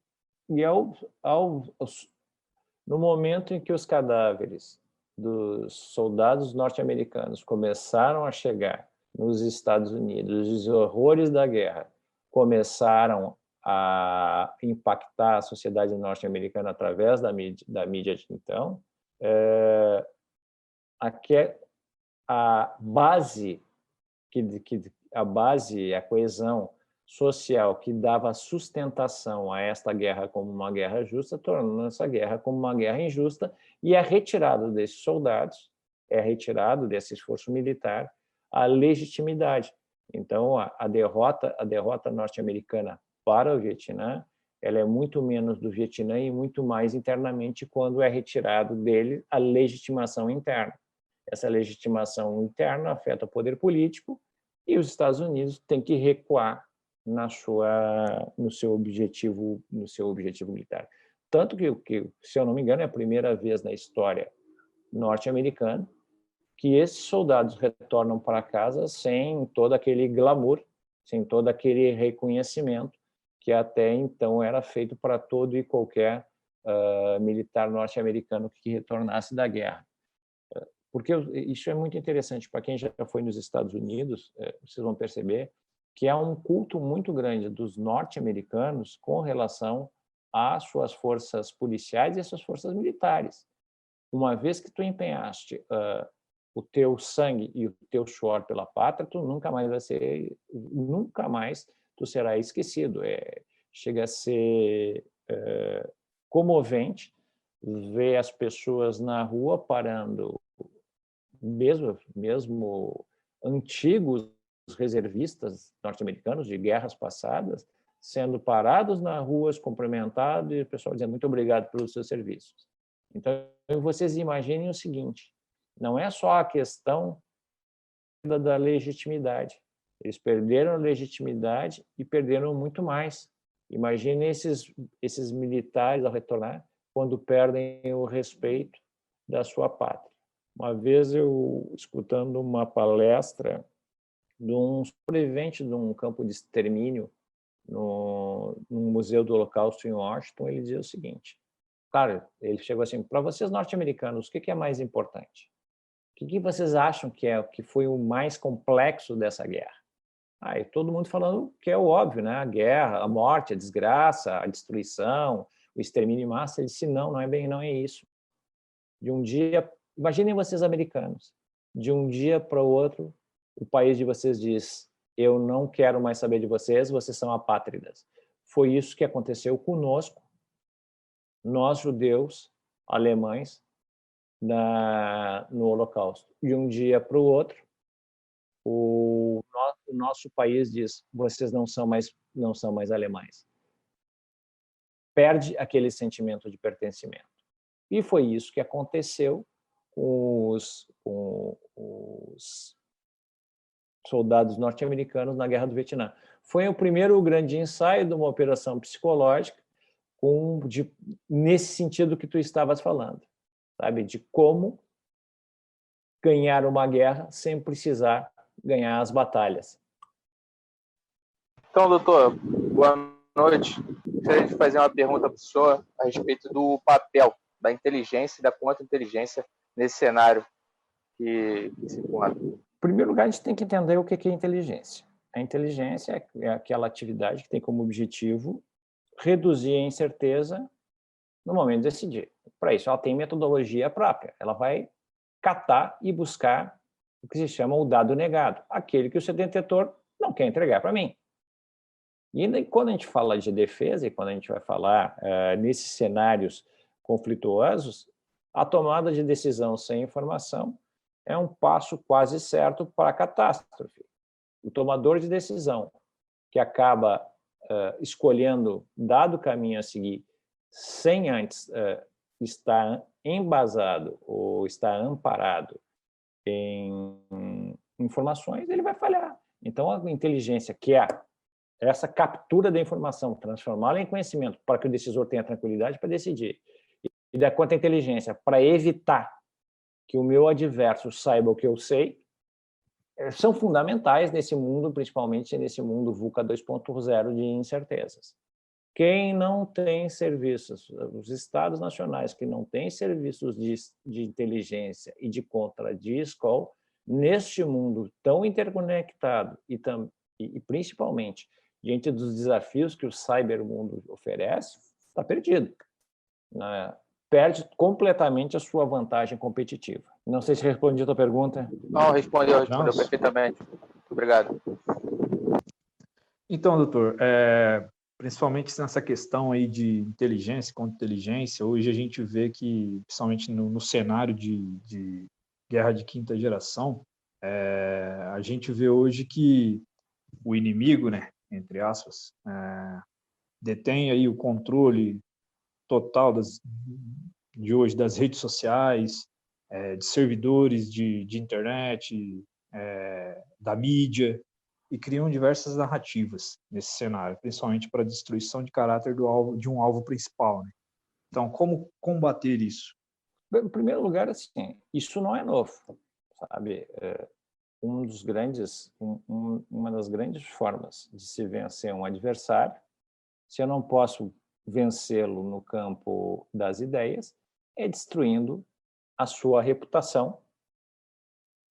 no momento em que os cadáveres dos soldados norte-americanos começaram a chegar nos Estados Unidos, os horrores da guerra começaram a impactar a sociedade norte-americana através da mídia de então, a base, a coesão social que dava sustentação a esta guerra como uma guerra justa, tornando essa guerra como uma guerra injusta, e é retirado desses soldados, é retirado desse esforço militar a legitimidade. Então, a derrota norte-americana para o Vietnã, ela é muito menos do Vietnã e muito mais internamente quando é retirado dele a legitimação interna. Essa legitimação interna afeta o poder político e os Estados Unidos têm que recuar no seu objetivo militar. Tanto que, se eu não me engano, é a primeira vez na história norte-americana que esses soldados retornam para casa sem todo aquele glamour, sem todo aquele reconhecimento que até então era feito para todo e qualquer militar norte-americano que retornasse da guerra. Porque isso é muito interessante. Para quem já foi nos Estados Unidos, vocês vão perceber que há um culto muito grande dos norte-americanos com relação às suas forças policiais e às suas forças militares. Uma vez que tu empenhaste o teu sangue e o teu suor pela pátria, tu nunca mais tu será esquecido. Chega a ser comovente ver as pessoas na rua parando, mesmo antigos reservistas norte-americanos de guerras passadas, sendo parados nas ruas, cumprimentados, e o pessoal dizendo muito obrigado pelos seus serviços. Então, vocês imaginem o seguinte, não é só a questão da legitimidade. Eles perderam a legitimidade e perderam muito mais. Imaginem esses militares, ao retornar, quando perdem o respeito da sua pátria. Uma vez eu, escutando uma palestra de um sobrevivente de um campo de extermínio no Museu do Holocausto em Washington, ele dizia o seguinte, cara, ele chegou assim, para vocês norte-americanos, o que é mais importante? O que vocês acham que foi o mais complexo dessa guerra? E todo mundo falando que é o óbvio, né? A guerra, a morte, a desgraça, a destruição, o extermínio em massa. Ele disse, não é isso. De um dia, imaginem vocês americanos, de um dia para o outro, o país de vocês diz, eu não quero mais saber de vocês, vocês são apátridas. Foi isso que aconteceu conosco, nós judeus, alemães, no Holocausto. De um dia para o outro, o nosso país diz, vocês não são mais alemães. Perde aquele sentimento de pertencimento. E foi isso que aconteceu com os soldados norte-americanos na Guerra do Vietnã. Foi o primeiro grande ensaio de uma operação psicológica nesse sentido que tu estavas falando, sabe? De como ganhar uma guerra sem precisar ganhar as batalhas. Então, doutor, boa noite. Gostaria de fazer uma pergunta para o senhor a respeito do papel da inteligência e da contra-inteligência nesse cenário que se encontra. Em primeiro lugar, a gente tem que entender o que é inteligência. A inteligência é aquela atividade que tem como objetivo reduzir a incerteza no momento de decidir. Para isso, ela tem metodologia própria. Ela vai catar e buscar o que se chama o dado negado, aquele que o seu detentor não quer entregar para mim. E quando a gente fala de defesa, e quando a gente vai falar nesses cenários conflituosos, a tomada de decisão sem informação é um passo quase certo para a catástrofe. O tomador de decisão que acaba escolhendo dado caminho a seguir sem antes estar embasado ou estar amparado em informações, ele vai falhar. Então, a inteligência, que é essa captura da informação, transformá-la em conhecimento para que o decisor tenha tranquilidade para decidir, e dar conta a inteligência para evitar que o meu adverso saiba o que eu sei, são fundamentais nesse mundo, principalmente nesse mundo VUCA 2.0 de incertezas. Quem não tem serviços, os estados nacionais que não têm serviços de inteligência e de contra-discol, neste mundo tão interconectado e principalmente diante dos desafios que o cybermundo oferece, está perdido. Perde completamente a sua vantagem competitiva. Não sei se respondi a tua pergunta. Não, respondeu perfeitamente. Muito obrigado. Então, doutor, principalmente nessa questão aí de inteligência contra inteligência, hoje a gente vê que, principalmente no cenário de guerra de quinta geração, a gente vê hoje que o inimigo, né, entre aspas, detém aí o controle total de hoje das redes sociais, de servidores de internet, da mídia, e criam diversas narrativas nesse cenário, principalmente para a destruição de caráter de um alvo principal, né? Então, como combater isso? Em primeiro lugar, assim, isso não é novo, sabe? Uma das grandes formas de se vencer um adversário, se eu não posso vencê-lo no campo das ideias, é destruindo a sua reputação,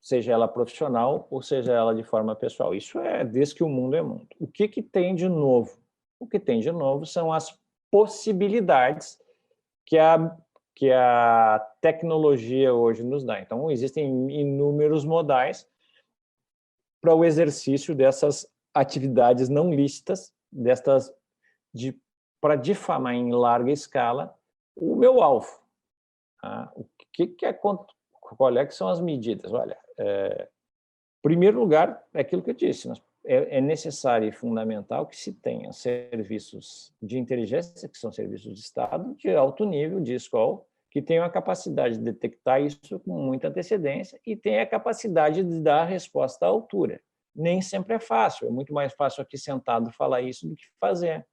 seja ela profissional ou seja ela de forma pessoal. Isso é desde que o mundo é mundo. O que tem de novo? O que tem de novo são as possibilidades que a tecnologia hoje nos dá. Então, existem inúmeros modais para o exercício dessas atividades não lícitas, para difamar em larga escala o meu alvo. Qual é que são as medidas? Olha, em primeiro lugar, é aquilo que eu disse, é necessário e fundamental que se tenha serviços de inteligência, que são serviços de Estado, de alto nível, de escola, que tenham a capacidade de detectar isso com muita antecedência e tenha a capacidade de dar a resposta à altura. Nem sempre é fácil, é muito mais fácil aqui sentado falar isso do que fazer.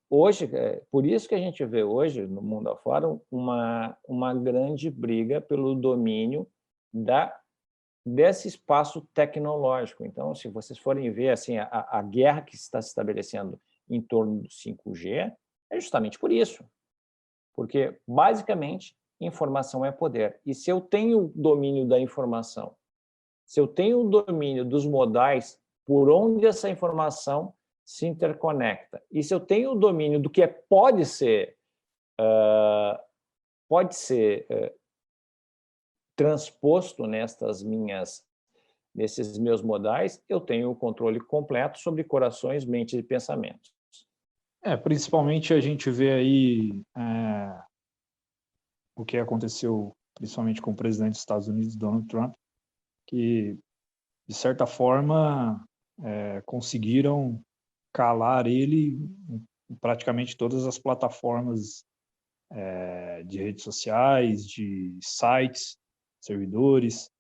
Hoje, por isso que a gente vê hoje, no mundo afora, uma grande briga pelo domínio desse espaço tecnológico. Então, se vocês forem ver assim, a guerra que está se estabelecendo em torno do 5G, é justamente por isso. Porque, basicamente, informação é poder. E se eu tenho domínio da informação, se eu tenho o domínio dos modais por onde essa informação se interconecta, e se eu tenho o domínio do que pode ser transposto nesses meus modais, eu tenho o controle completo sobre corações, mentes e pensamentos. Principalmente a gente vê aí o que aconteceu, principalmente com o presidente dos Estados Unidos, Donald Trump, que, de certa forma, conseguiram calar ele em praticamente todas as plataformas de redes sociais, de sites, servidores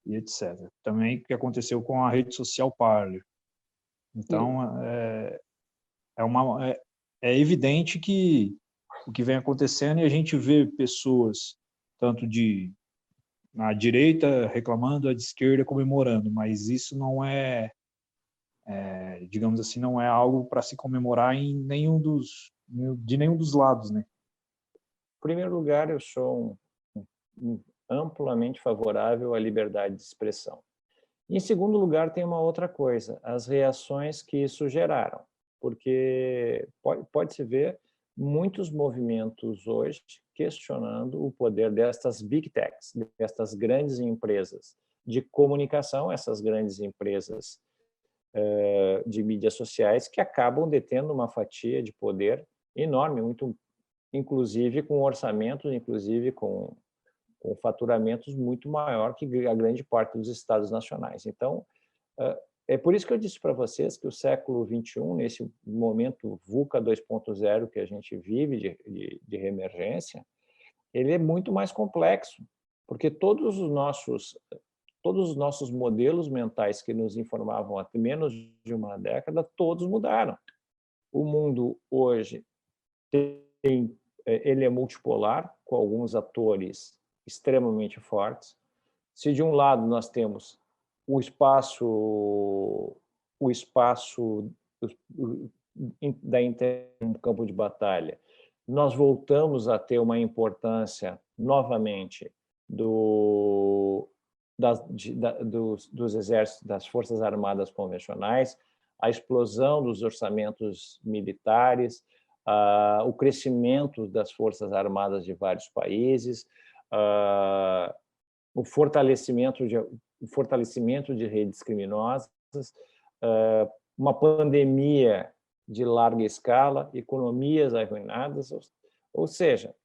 e etc. Também o que aconteceu com a rede social Parler. Então, é evidente que o que vem acontecendo, e a gente vê pessoas, tanto na direita reclamando, a de esquerda comemorando, mas isso não digamos assim, não é algo para se comemorar de nenhum dos lados, né? Em primeiro lugar, eu sou amplamente favorável à liberdade de expressão. Em segundo lugar, tem uma outra coisa, as reações que isso geraram, porque pode-se ver muitos movimentos hoje questionando o poder destas big techs, destas grandes empresas de comunicação, essas grandes empresas de mídias sociais que acabam detendo uma fatia de poder enorme, muito inclusive com orçamentos, inclusive com faturamentos muito maior que a grande parte dos estados nacionais. Então, é por isso que eu disse para vocês que o século XXI, nesse momento VUCA 2.0 que a gente vive de reemergência, ele é muito mais complexo, porque todos os nossos modelos mentais que nos informavam há menos de uma década, todos mudaram. O mundo hoje ele é multipolar, com alguns atores extremamente fortes. Se de um lado nós temos o espaço da internet no campo de batalha, nós voltamos a ter uma importância novamente dos exércitos, das forças armadas convencionais, a explosão dos orçamentos militares, o crescimento das forças armadas de vários países, o fortalecimento de redes criminosas, uma pandemia de larga escala, economias arruinadas, ou seja,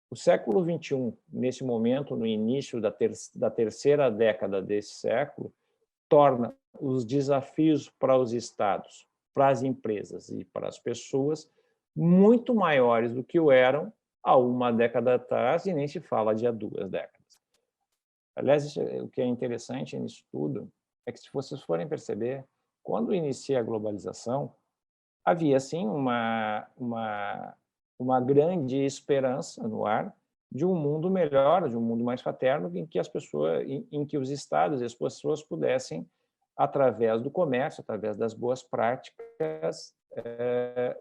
o século XXI, nesse momento, no início da terceira década desse século, torna os desafios para os estados, para as empresas e para as pessoas muito maiores do que o eram há uma década atrás, e nem se fala de há 2 décadas. Aliás, o que é interessante nisso tudo é que, se vocês forem perceber, quando inicia a globalização, havia, sim, uma grande esperança no ar de um mundo melhor, de um mundo mais fraterno, em que os estados e as pessoas pudessem, através do comércio, através das boas práticas,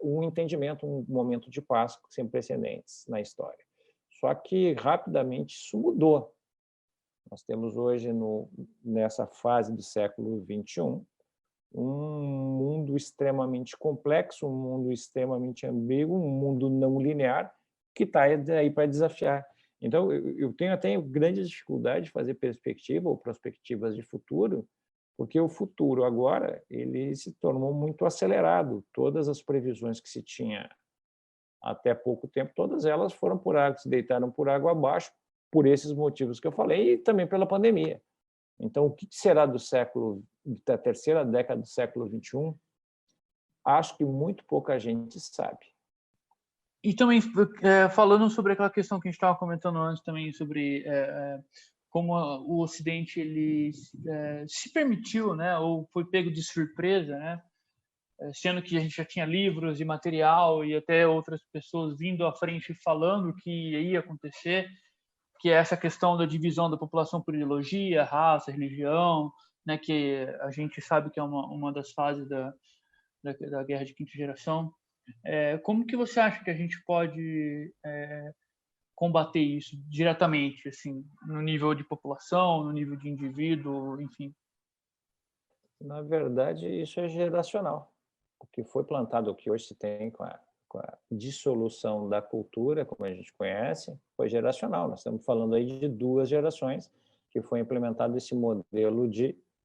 um entendimento, um momento de paz sem precedentes na história. Só que, rapidamente, isso mudou. Nós temos hoje, nessa fase do século XXI, um mundo extremamente complexo, um mundo extremamente ambíguo, um mundo não linear, que está aí para desafiar. Então, eu tenho grande dificuldade de fazer perspectiva ou prospectivas de futuro, porque o futuro agora ele se tornou muito acelerado. Todas as previsões que se tinha até pouco tempo, todas elas foram por água, se deitaram por água abaixo, por esses motivos que eu falei, e também pela pandemia. Então, o que será da terceira década do século XXI? Acho que muito pouca gente sabe. E também, falando sobre aquela questão que a gente estava comentando antes também, sobre como o Ocidente ele se permitiu, né, ou foi pego de surpresa, né, sendo que a gente já tinha livros e material e até outras pessoas vindo à frente falando o que ia acontecer, que é essa questão da divisão da população por ideologia, raça, religião, né, que a gente sabe que é uma das fases da guerra de quinta geração. Como que você acha que a gente pode combater isso diretamente, assim, no nível de população, no nível de indivíduo, enfim? Na verdade, isso é geracional. O que foi plantado, o que hoje se tem com a dissolução da cultura, como a gente conhece, foi geracional. Nós estamos falando aí de 2 gerações que foi implementado esse modelo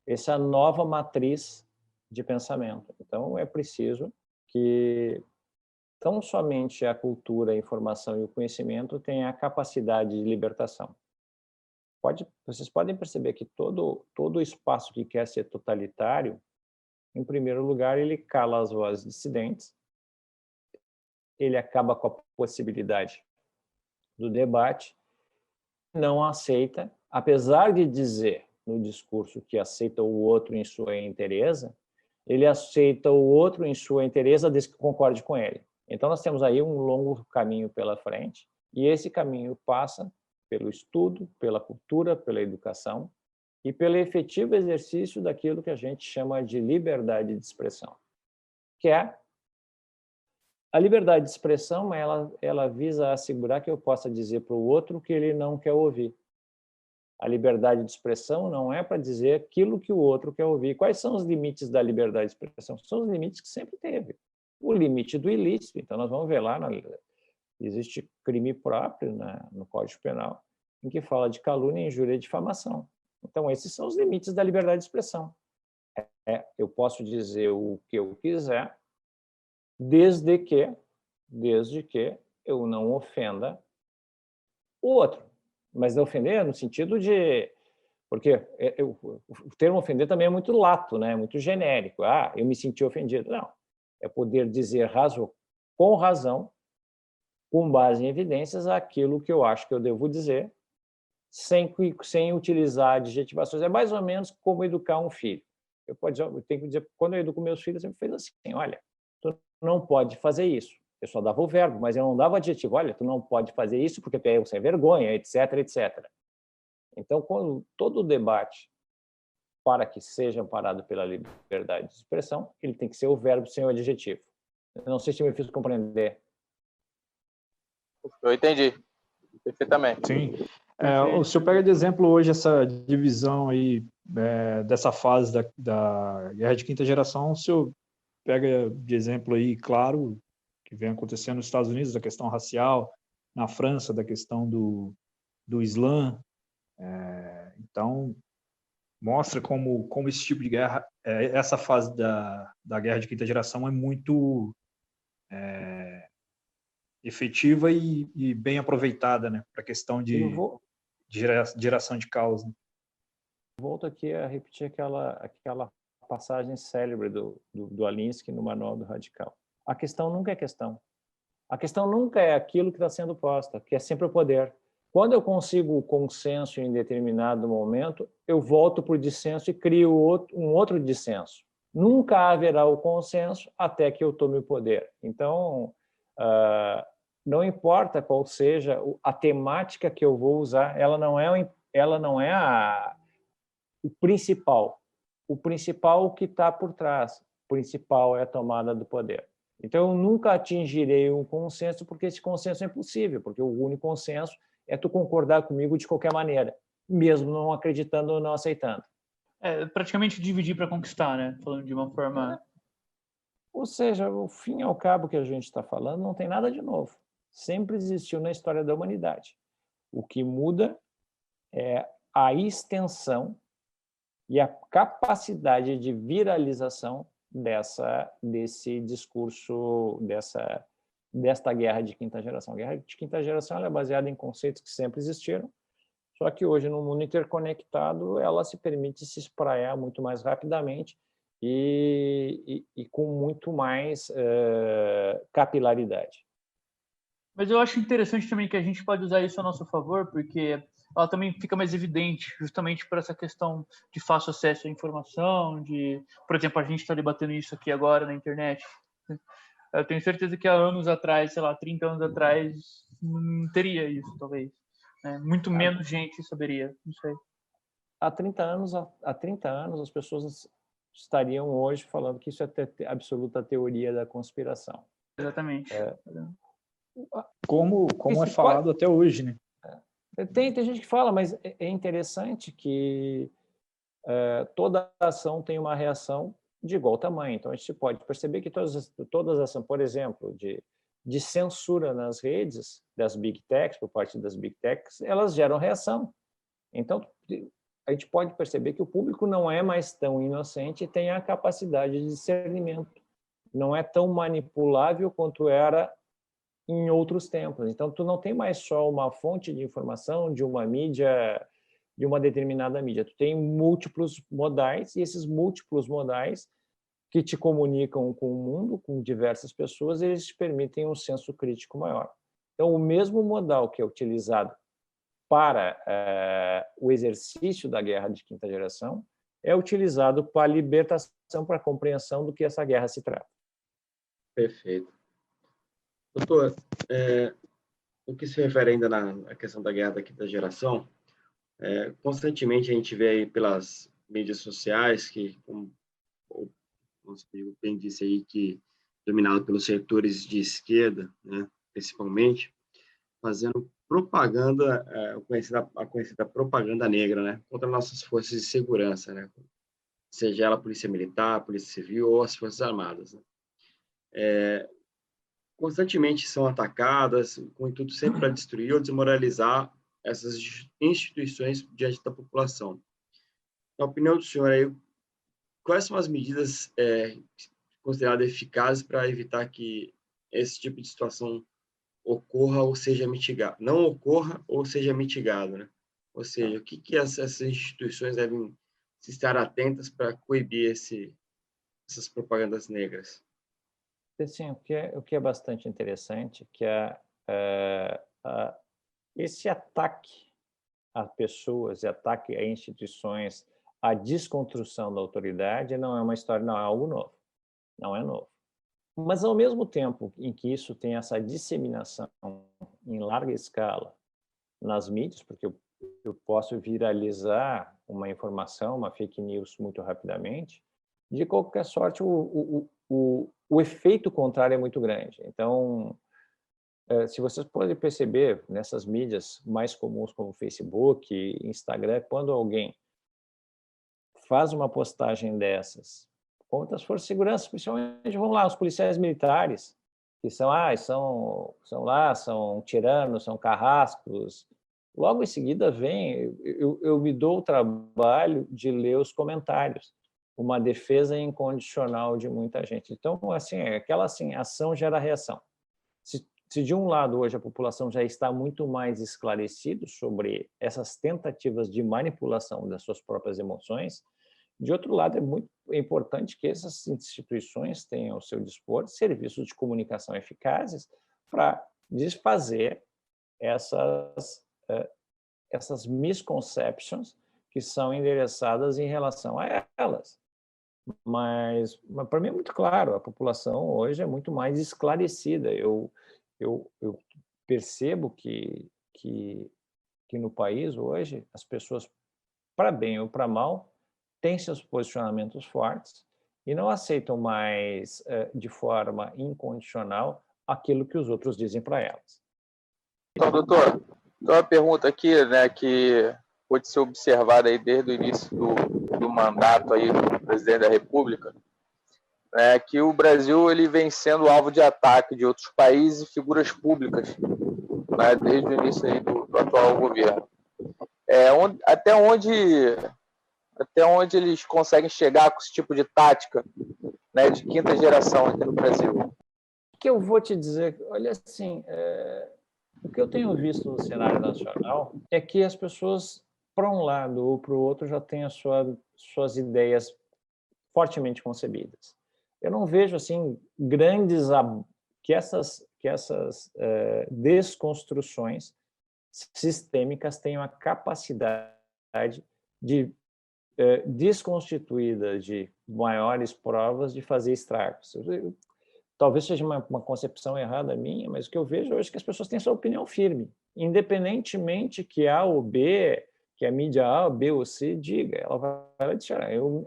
essa nova matriz de pensamento. Então, é preciso que tão somente a cultura, a informação e o conhecimento tenham a capacidade de libertação. Vocês podem perceber que todo o espaço que quer ser totalitário, em primeiro lugar, ele cala as vozes dissidentes, ele acaba com a possibilidade do debate, não aceita, apesar de dizer no discurso que aceita o outro em sua inteireza, ele aceita o outro em sua inteireza desde que concorde com ele. Então, nós temos aí um longo caminho pela frente, e esse caminho passa pelo estudo, pela cultura, pela educação e pelo efetivo exercício daquilo que a gente chama de liberdade de expressão, que é a liberdade de expressão. Ela visa assegurar que eu possa dizer para o outro o que ele não quer ouvir. A liberdade de expressão não é para dizer aquilo que o outro quer ouvir. Quais são os limites da liberdade de expressão? São os limites que sempre teve. O limite do ilícito. Então, nós vamos ver lá, existe crime próprio no Código Penal, em que fala de calúnia, injúria e difamação. Então, esses são os limites da liberdade de expressão. Eu posso dizer o que eu quiser, desde que eu não ofenda o outro. Mas ofender no sentido de... Porque o termo ofender também é muito lato, né? Muito genérico. Ah, eu me senti ofendido. Não. É poder dizer com razão, com base em evidências, aquilo que eu acho que eu devo dizer, sem utilizar adjetivações. É mais ou menos como educar um filho. Eu tenho que dizer, quando eu educo meus filhos, eu sempre fiz assim: olha, tu não pode fazer isso. Eu só dava o verbo, mas eu não dava adjetivo. Olha, tu não pode fazer isso porque tu é sem vergonha, etc, etc. Então, quando todo o debate, para que seja amparado pela liberdade de expressão, ele tem que ser o verbo sem o adjetivo. Eu não sei se me fiz compreender. Eu entendi perfeitamente. Sim. O senhor pega de exemplo hoje essa divisão aí, dessa fase da Guerra de Quinta Geração, o senhor pega de exemplo aí, claro, que vem acontecendo nos Estados Unidos, da questão racial, na França, da questão do Islã. Então, mostra como esse tipo de guerra, essa fase da Guerra de Quinta Geração é muito efetiva e bem aproveitada, né, para a questão de geração de caos. Né? Volto aqui a repetir aquela passagem célebre do Alinsky no Manual do Radical. A questão nunca é questão. A questão nunca é aquilo que está sendo posta, que é sempre o poder. Quando eu consigo o consenso em determinado momento, eu volto para o dissenso e crio um outro dissenso. Nunca haverá o consenso até que eu tome o poder. Então, não importa qual seja a temática que eu vou usar, ela não é o principal. O principal que está por trás. O principal é a tomada do poder. Então, eu nunca atingirei um consenso, porque esse consenso é impossível, porque o único consenso é tu concordar comigo de qualquer maneira, mesmo não acreditando ou não aceitando. Praticamente dividir para conquistar, né? Falando de uma forma... Ou seja, o fim e ao cabo que a gente está falando não tem nada de novo. Sempre existiu na história da humanidade. O que muda é a extensão e a capacidade de viralização desse discurso, desta guerra de quinta geração. A guerra de quinta geração ela é baseada em conceitos que sempre existiram, só que hoje, no mundo interconectado, ela se permite se espraiar muito mais rapidamente e com muito mais capilaridade. Mas eu acho interessante também que a gente pode usar isso a nosso favor, porque ela também fica mais evidente, justamente por essa questão de fácil acesso à informação, por exemplo, a gente está debatendo isso aqui agora na internet. Eu tenho certeza que há anos atrás, sei lá, 30 anos atrás, não teria isso, talvez. Né? Muito menos gente saberia, não sei. Há 30 anos as pessoas estariam hoje falando que isso é absoluta teoria da conspiração. Exatamente. Como é falado até hoje, né? Tem gente que fala, mas é interessante que toda ação tem uma reação de igual tamanho. Então, a gente pode perceber que todas as ações, por exemplo, de censura nas redes das Big Techs, por parte das Big Techs, elas geram reação. Então, a gente pode perceber que o público não é mais tão inocente e tem a capacidade de discernimento. Não é tão manipulável quanto era em outros tempos. Então, tu não tem mais só uma fonte de informação de uma mídia, de uma determinada mídia. Tu tem múltiplos modais, e esses múltiplos modais que te comunicam com o mundo, com diversas pessoas, eles te permitem um senso crítico maior. Então, o mesmo modal que é utilizado para o exercício da guerra de quinta geração é utilizado para a libertação, para a compreensão do que essa guerra se trata. Perfeito. Doutor, no que se refere ainda na questão da guerra da quinta geração, constantemente a gente vê aí pelas mídias sociais que, como o nosso amigo bem disse aí, que dominado pelos setores de esquerda, né, principalmente, fazendo propaganda, a conhecida propaganda negra, né, contra nossas forças de segurança, né, seja ela a Polícia Militar, a Polícia Civil ou as Forças Armadas. Né. Constantemente são atacadas, com o intuito sempre para destruir ou desmoralizar essas instituições diante da população. Na opinião do senhor, aí, quais são as medidas consideradas eficazes para evitar que esse tipo de situação ocorra ou seja mitigado, não ocorra ou seja mitigado, né? Ou seja, o que essas instituições devem estar atentas para coibir essas propagandas negras? Assim, o que é bastante interessante que esse ataque a pessoas e ataque a instituições, a desconstrução da autoridade não é uma história, não é algo novo, não é novo. Mas, ao mesmo tempo em que isso tem essa disseminação em larga escala nas mídias, porque eu posso viralizar uma informação, uma fake news muito rapidamente, de qualquer sorte, o efeito contrário é muito grande. Então, se vocês podem perceber, nessas mídias mais comuns como Facebook, Instagram, quando alguém faz uma postagem dessas contra as forças de segurança, principalmente vão lá os policiais militares, que são tiranos, são carrascos. Logo em seguida vem, eu me dou o trabalho de ler os comentários, uma defesa incondicional de muita gente. Então, assim, aquela assim, ação gera reação. Se de um lado hoje a população já está muito mais esclarecida sobre essas tentativas de manipulação das suas próprias emoções, de outro lado, é muito importante que essas instituições tenham ao seu dispor serviços de comunicação eficazes para desfazer essas misconceptions que são endereçadas em relação a elas. Mas para mim é muito claro, a população hoje é muito mais esclarecida. Eu percebo que no país hoje as pessoas, para bem ou para mal, têm seus posicionamentos fortes e não aceitam mais de forma incondicional aquilo que os outros dizem para elas. Então, doutor, tem uma pergunta aqui, né, que pode ser observada aí desde o início do mandato aí do presidente da República, né, que o Brasil ele vem sendo alvo de ataque de outros países e figuras públicas, né, desde o início aí do atual governo. Até onde eles conseguem chegar com esse tipo de tática, né, de quinta geração aqui no Brasil? O que eu vou te dizer, olha assim, o que eu tenho visto no cenário nacional é que as pessoas, para um lado ou para o outro, já têm suas ideias fortemente concebidas. Eu não vejo assim que essas desconstruções sistêmicas tenham a capacidade de desconstituída de maiores provas de fazer estragos. Talvez seja uma concepção errada minha, mas o que eu vejo hoje é que as pessoas têm sua opinião firme, independentemente que A ou B, que a mídia A, B ou C diga, ela vai dizer,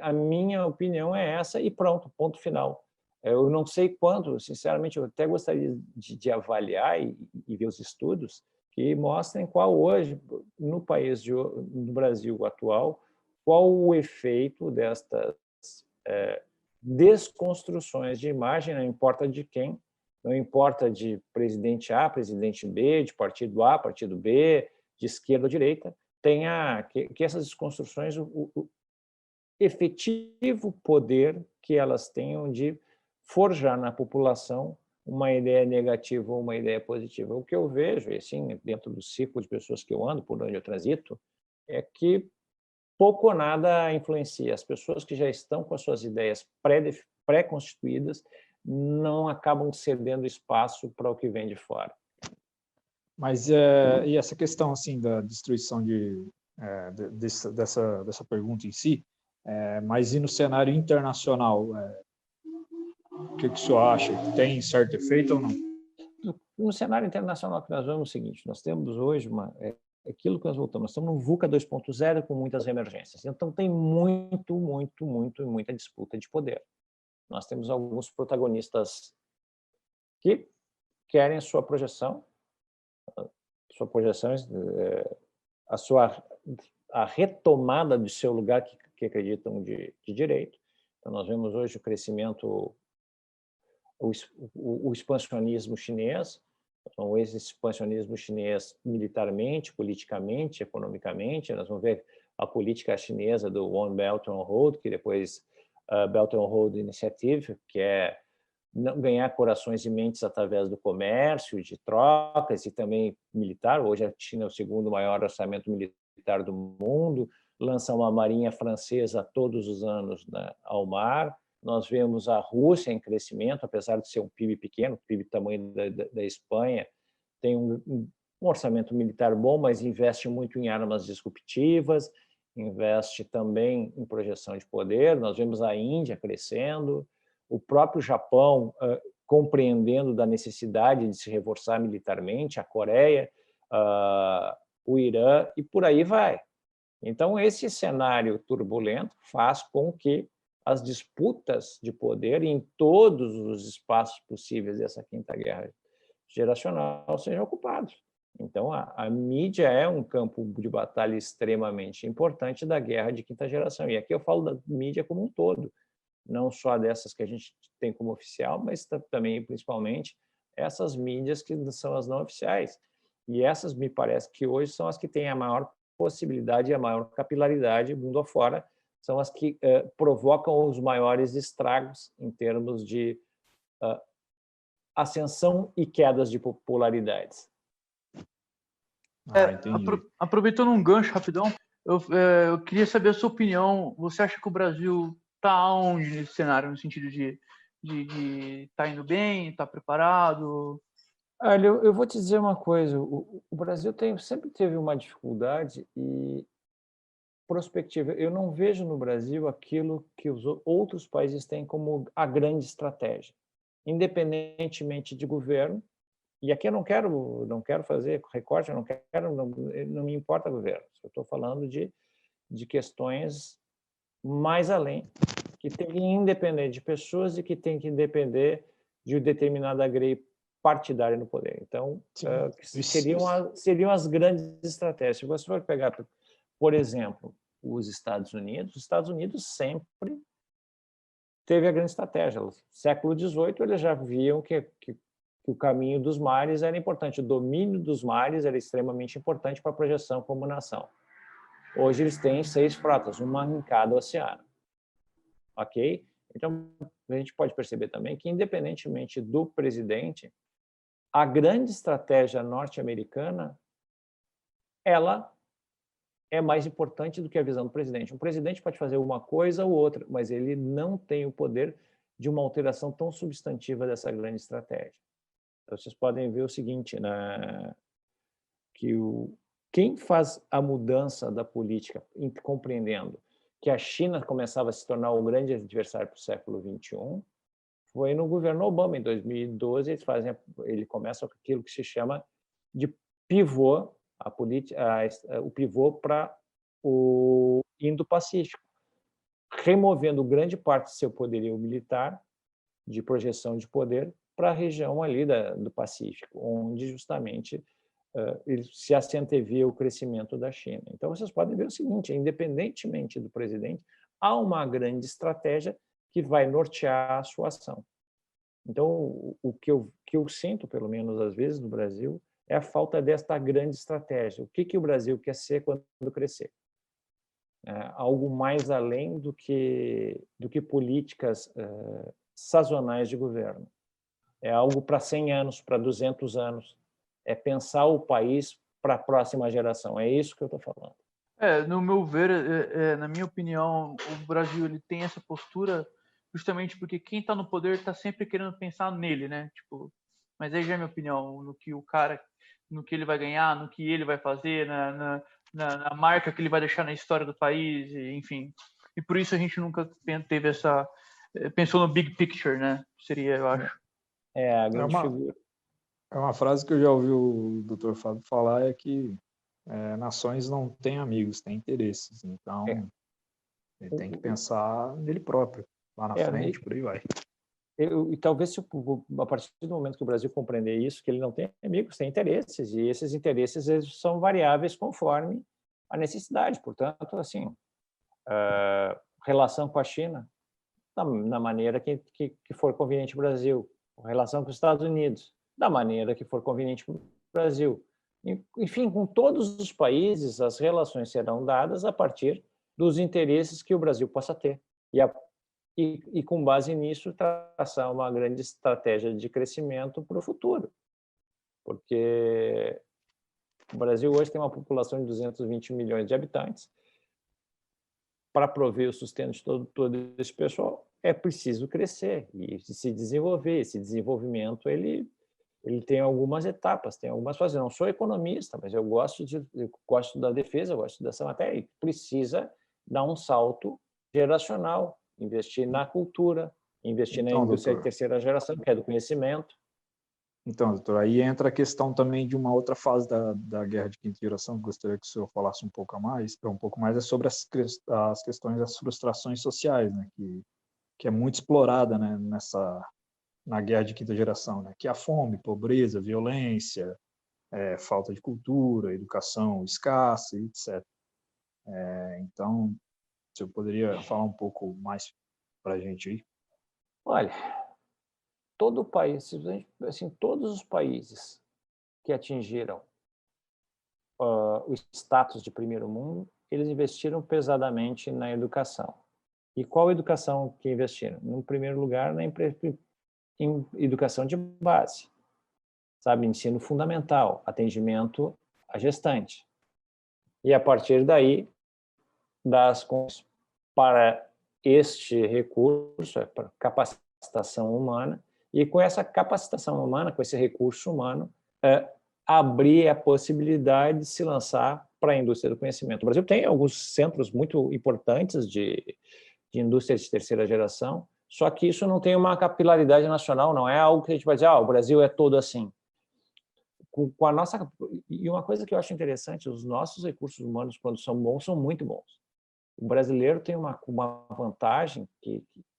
a minha opinião é essa e pronto, ponto final. Eu não sei quanto, sinceramente, eu até gostaria de avaliar e ver os estudos que mostrem qual hoje, no Brasil atual, qual o efeito destas desconstruções de imagem, não importa de quem, não importa de presidente A, presidente B, de partido A, partido B, de esquerda ou direita, que essas desconstruções, o efetivo poder que elas tenham de forjar na população uma ideia negativa ou uma ideia positiva. O que eu vejo, assim, dentro do ciclo de pessoas que eu ando, por onde eu transito, é que pouco ou nada influencia. As pessoas que já estão com as suas ideias pré-constituídas não acabam cedendo espaço para o que vem de fora. Mas e essa questão assim da destruição dessa pergunta em si, mas e no cenário internacional, o que o senhor acha? Tem certo efeito ou não? No cenário internacional que nós vemos é o seguinte, nós temos hoje aquilo que nós voltamos, nós estamos no VUCA 2.0 com muitas emergências, então tem muita disputa de poder. Nós temos alguns protagonistas que querem a sua projeção, a retomada do seu lugar que acreditam de direito. Então nós vemos hoje o crescimento, o expansionismo chinês. Então, esse expansionismo chinês militarmente, politicamente, economicamente, nós vamos ver a política chinesa do One Belt, One Road, que depois Belt and Road Initiative, que é ganhar corações e mentes através do comércio, de trocas e também militar. Hoje a China é o segundo maior orçamento militar do mundo, lança uma marinha francesa todos os anos ao mar. Nós vemos a Rússia em crescimento, apesar de ser um PIB pequeno, PIB do tamanho da Espanha, tem um orçamento militar bom, mas investe muito em armas disruptivas, investe também em projeção de poder. Nós vemos a Índia crescendo, o próprio Japão compreendendo da necessidade de se reforçar militarmente, a Coreia, o Irã, e por aí vai. Então, esse cenário turbulento faz com que as disputas de poder em todos os espaços possíveis dessa quinta guerra geracional sejam ocupados. Então, a mídia é um campo de batalha extremamente importante da guerra de quinta geração. E aqui eu falo da mídia como um todo, não só dessas que a gente tem como oficial, mas também, principalmente, essas mídias que são as não oficiais. E essas, me parece que hoje são as que têm a maior possibilidade e a maior capilaridade mundo afora, são as que provocam os maiores estragos em termos de ascensão e quedas de popularidades. Aproveitando um gancho rapidão, eu queria saber a sua opinião. Você acha que o Brasil está onde nesse cenário, no sentido de estar indo bem, estar preparado? Olha, eu vou te dizer uma coisa, o Brasil sempre teve uma dificuldade e prospectiva. Eu não vejo no Brasil aquilo que os outros países têm como a grande estratégia, independentemente de governo. E aqui eu não quero fazer recorte, não me importa governo. Eu estou falando de questões mais além, que tem que independer de pessoas e que tem que depender de determinada grei partidária no poder. Então, seriam as grandes estratégias. Se você for pegar, por exemplo, os Estados Unidos sempre teve a grande estratégia. No século XVIII, eles já viam que o caminho dos mares era importante, o domínio dos mares era extremamente importante para a projeção como nação. Hoje eles têm 6 frotas, uma em cada oceano. Ok? Então, a gente pode perceber também que, independentemente do presidente, a grande estratégia norte-americana, ela é mais importante do que a visão do presidente. Um presidente pode fazer uma coisa ou outra, mas ele não tem o poder de uma alteração tão substantiva dessa grande estratégia. Então, vocês podem ver o seguinte, quem faz a mudança da política, compreendendo que a China começava a se tornar o grande adversário para o século XXI, foi no governo Obama, em 2012, ele começa com aquilo que se chama de pivô, o pivô para o Indo-Pacífico, removendo grande parte do seu poderio militar, de projeção de poder, para a região ali do Pacífico, onde justamente ele se antevia o crescimento da China. Então, vocês podem ver o seguinte, independentemente do presidente, há uma grande estratégia que vai nortear a sua ação. Então, o que eu sinto, pelo menos às vezes, no Brasil, é a falta desta grande estratégia. O que o Brasil quer ser quando crescer? Algo mais além do que políticas sazonais de governo. É algo para 100 anos, para 200 anos. É pensar o país para a próxima geração. É isso que eu estou falando. No meu ver, na minha opinião, o Brasil ele tem essa postura justamente porque quem está no poder está sempre querendo pensar nele, né? Tipo, mas aí já é minha opinião, no que o cara, no que ele vai ganhar, no que ele vai fazer, na marca que ele vai deixar na história do país, enfim. E por isso a gente nunca teve pensou no big picture, né? Seria, eu acho. A grande figura. É uma frase que eu já ouvi o Dr. Fábio falar, é que nações não têm amigos, têm interesses. Então, ele tem que pensar nele próprio, lá na frente, por aí vai. E talvez, a partir do momento que o Brasil compreender isso, que ele não tem amigos, tem interesses, e esses interesses eles são variáveis conforme a necessidade. Portanto, assim, relação com a China, na maneira que for conveniente para o Brasil. Relação com os Estados Unidos, da maneira que for conveniente para o Brasil. Enfim, com todos os países, as relações serão dadas a partir dos interesses que o Brasil possa ter. e, com base nisso, traçar uma grande estratégia de crescimento para o futuro. Porque o Brasil hoje tem uma população de 220 milhões de habitantes. Para prover o sustento de todo esse pessoal, é preciso crescer e se desenvolver. Esse desenvolvimento ele tem algumas etapas, tem algumas fases. Eu não sou economista, mas eu gosto da defesa, eu gosto dessa matéria. E precisa dar um salto geracional, investir na cultura, investir na indústria de terceira geração, que é do conhecimento. Então, doutor, aí entra a questão também de uma outra fase da guerra de quinta geração, que gostaria que o senhor falasse um pouco mais, é sobre as questões das frustrações sociais, né, que é muito explorada, né, na guerra de quinta geração, né, que é a fome, pobreza, violência, falta de cultura, educação escassa, etc. Então, o senhor poderia falar um pouco mais para a gente aí? Olha, todo o país, assim, todos os países que atingiram o status de primeiro mundo, eles investiram pesadamente na educação. E qual educação que investiram? No primeiro lugar, em educação de base, sabe, ensino fundamental, atendimento à gestante. E a partir daí, das para este recurso, para capacitação humana, e com essa capacitação humana, com esse recurso humano, abrir a possibilidade de se lançar para a indústria do conhecimento. O Brasil tem alguns centros muito importantes de indústria de terceira geração, só que isso não tem uma capilaridade nacional, não é algo que a gente vai dizer, o Brasil é todo assim. Com a nossa... E uma coisa que eu acho interessante, os nossos recursos humanos, quando são bons, são muito bons. O brasileiro tem uma vantagem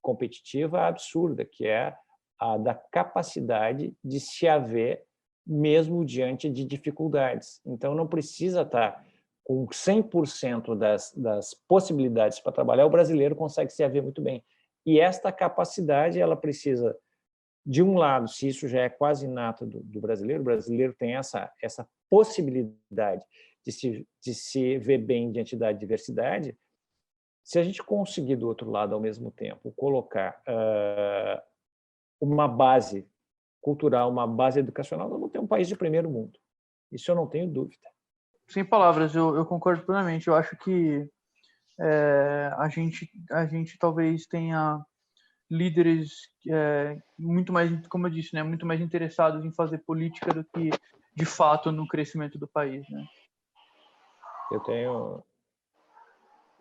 competitiva absurda, que é a da capacidade de se haver mesmo diante de dificuldades. Então, não precisa estar com 100% das possibilidades para trabalhar, o brasileiro consegue se haver muito bem. E esta capacidade, ela precisa, de um lado, se isso já é quase inato do brasileiro, o brasileiro tem essa possibilidade de se ver bem diante da diversidade. Se a gente conseguir, do outro lado, ao mesmo tempo, colocar uma base cultural, uma base educacional, nós vamos ter um país de primeiro mundo. Isso eu não tenho dúvida. Sem palavras, eu concordo plenamente. Eu acho que a gente talvez tenha líderes muito mais, como eu disse, né, muito mais interessados em fazer política do que, de fato, no crescimento do país, né? Eu tenho...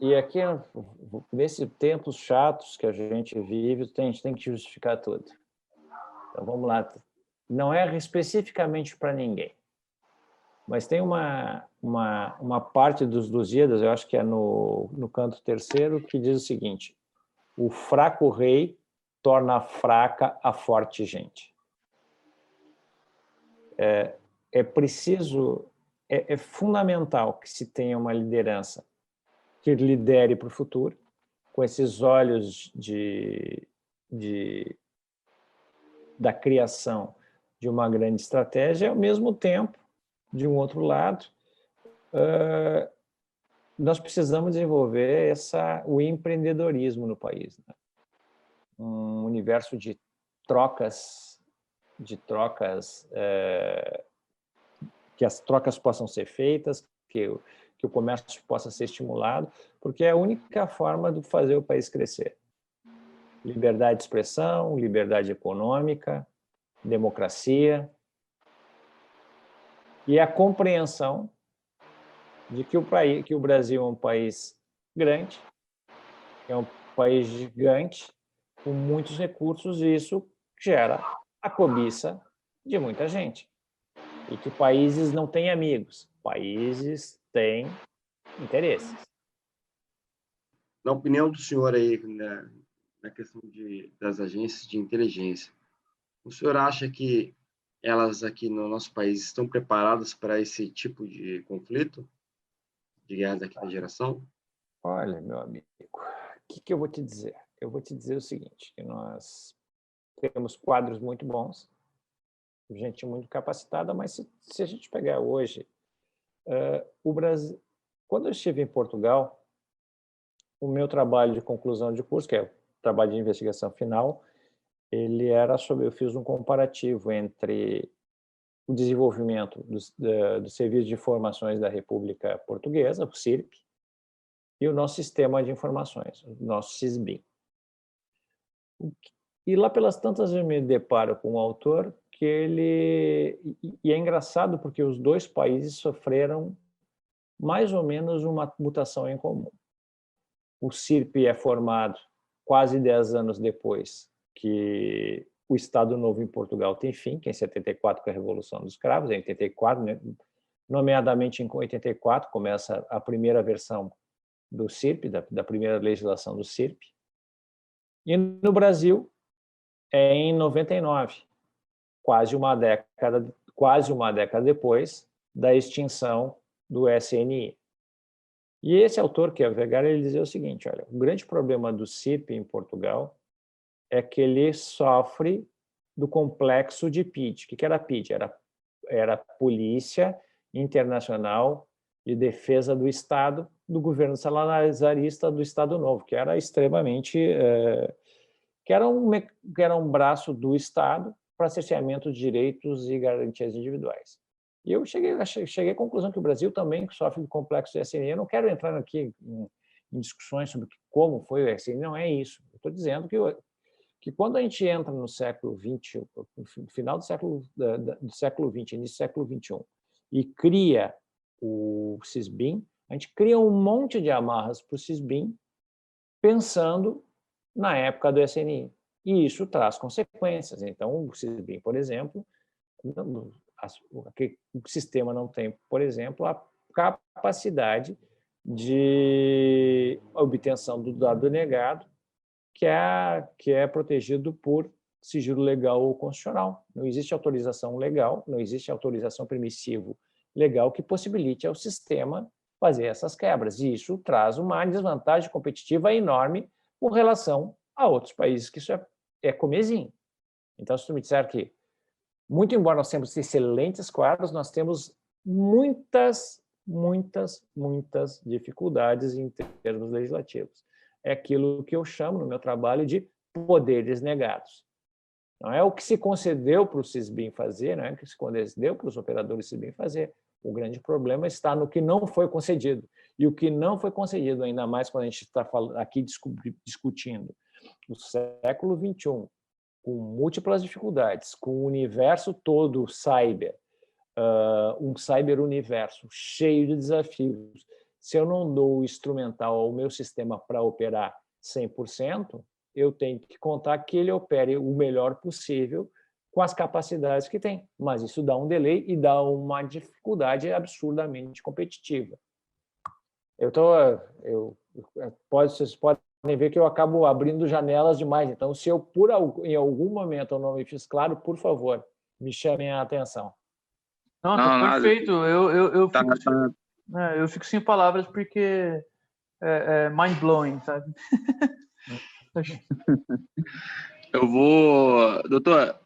E aqui, nesses tempos chatos que a gente vive, a gente tem que justificar tudo. Então, vamos lá. Não é especificamente para ninguém, mas tem uma parte dos Lusíadas, eu acho que é no canto terceiro, que diz o seguinte: o fraco rei torna fraca a forte gente. É preciso, é fundamental que se tenha uma liderança que lidere para o futuro, com esses olhos da criação de uma grande estratégia, e, ao mesmo tempo, de um outro lado, nós precisamos desenvolver o empreendedorismo no país, né? Um universo de trocas, que as trocas possam ser feitas, que o comércio possa ser estimulado, porque é a única forma de fazer o país crescer. Liberdade de expressão, liberdade econômica, democracia e a compreensão de que o Brasil é um país grande, é um país gigante, com muitos recursos, e isso gera a cobiça de muita gente. E que países não têm amigos, países têm interesses. Na opinião do senhor aí, na questão das agências de inteligência, o senhor acha que elas aqui no nosso país estão preparadas para esse tipo de conflito, de guerra da quinta geração? Olha, meu amigo, o que eu vou te dizer? Eu vou te dizer o seguinte, que nós temos quadros muito bons, gente muito capacitada, mas se a gente pegar hoje, o Brasil... Quando eu estive em Portugal, o meu trabalho de conclusão de curso, que é trabalho de investigação final, ele era sobre, eu fiz um comparativo entre o desenvolvimento do Serviço de Informações da República Portuguesa, o SIRP, e o nosso Sistema de Informações, o nosso SISBIM. E lá pelas tantas eu me deparo com um autor que ele... E é engraçado porque os dois países sofreram mais ou menos uma mutação em comum. O SIRP é formado quase 10 anos depois que o Estado Novo em Portugal tem fim, que é em 74, com a Revolução dos Cravos, em 84, né? Nomeadamente em 84, começa a primeira versão do SIRP, da primeira legislação do SIRP. E no Brasil é em 99, quase uma década depois da extinção do SNI. E esse autor, que é o Vergara, ele dizia o seguinte, olha, o grande problema do SIRP em Portugal é que ele sofre do complexo de PID. O que era PID? Era Polícia Internacional de Defesa do Estado, do governo salazarista do Estado Novo, que era extremamente... que era um braço do Estado para cerceamento de direitos e garantias individuais. E eu cheguei à conclusão que o Brasil também sofre do complexo do SNI. Eu não quero entrar aqui em discussões sobre como foi o SNI, não é isso. Eu estou dizendo que quando a gente entra no século XX, no final do século XX, início do século XXI, e cria o SISBIM, a gente cria um monte de amarras para o SISBIM pensando na época do SNI. E isso traz consequências. Então, o SISBIM, por exemplo, o sistema não tem, por exemplo, a capacidade de obtenção do dado negado, que é protegido por sigilo legal ou constitucional. Não existe autorização legal, não existe autorização permissivo legal que possibilite ao sistema fazer essas quebras. E isso traz uma desvantagem competitiva enorme com relação a outros países, que isso é comezinho. Então, se tu me disser que, muito embora nós temos excelentes quadros, nós temos muitas dificuldades em termos legislativos. É aquilo que eu chamo no meu trabalho de poderes negados. Não é o que se concedeu para o SISBIM fazer, não é o que se concedeu para os operadores SISBIM fazer. O grande problema está no que não foi concedido. E o que não foi concedido, ainda mais quando a gente está aqui discutindo o século XXI, com múltiplas dificuldades, com o universo todo cyber, um cyber-universo cheio de desafios. Se eu não dou o instrumental ao meu sistema para operar 100%, eu tenho que contar que ele opere o melhor possível com as capacidades que tem. Mas isso dá um delay e dá uma dificuldade absurdamente competitiva. Vocês podem ver que eu acabo abrindo janelas demais. Então, se eu, em algum momento, eu não me fiz claro, por favor, me chamem a atenção. Não, tá perfeito. Eu fico sem palavras porque é mind-blowing, sabe? Doutor,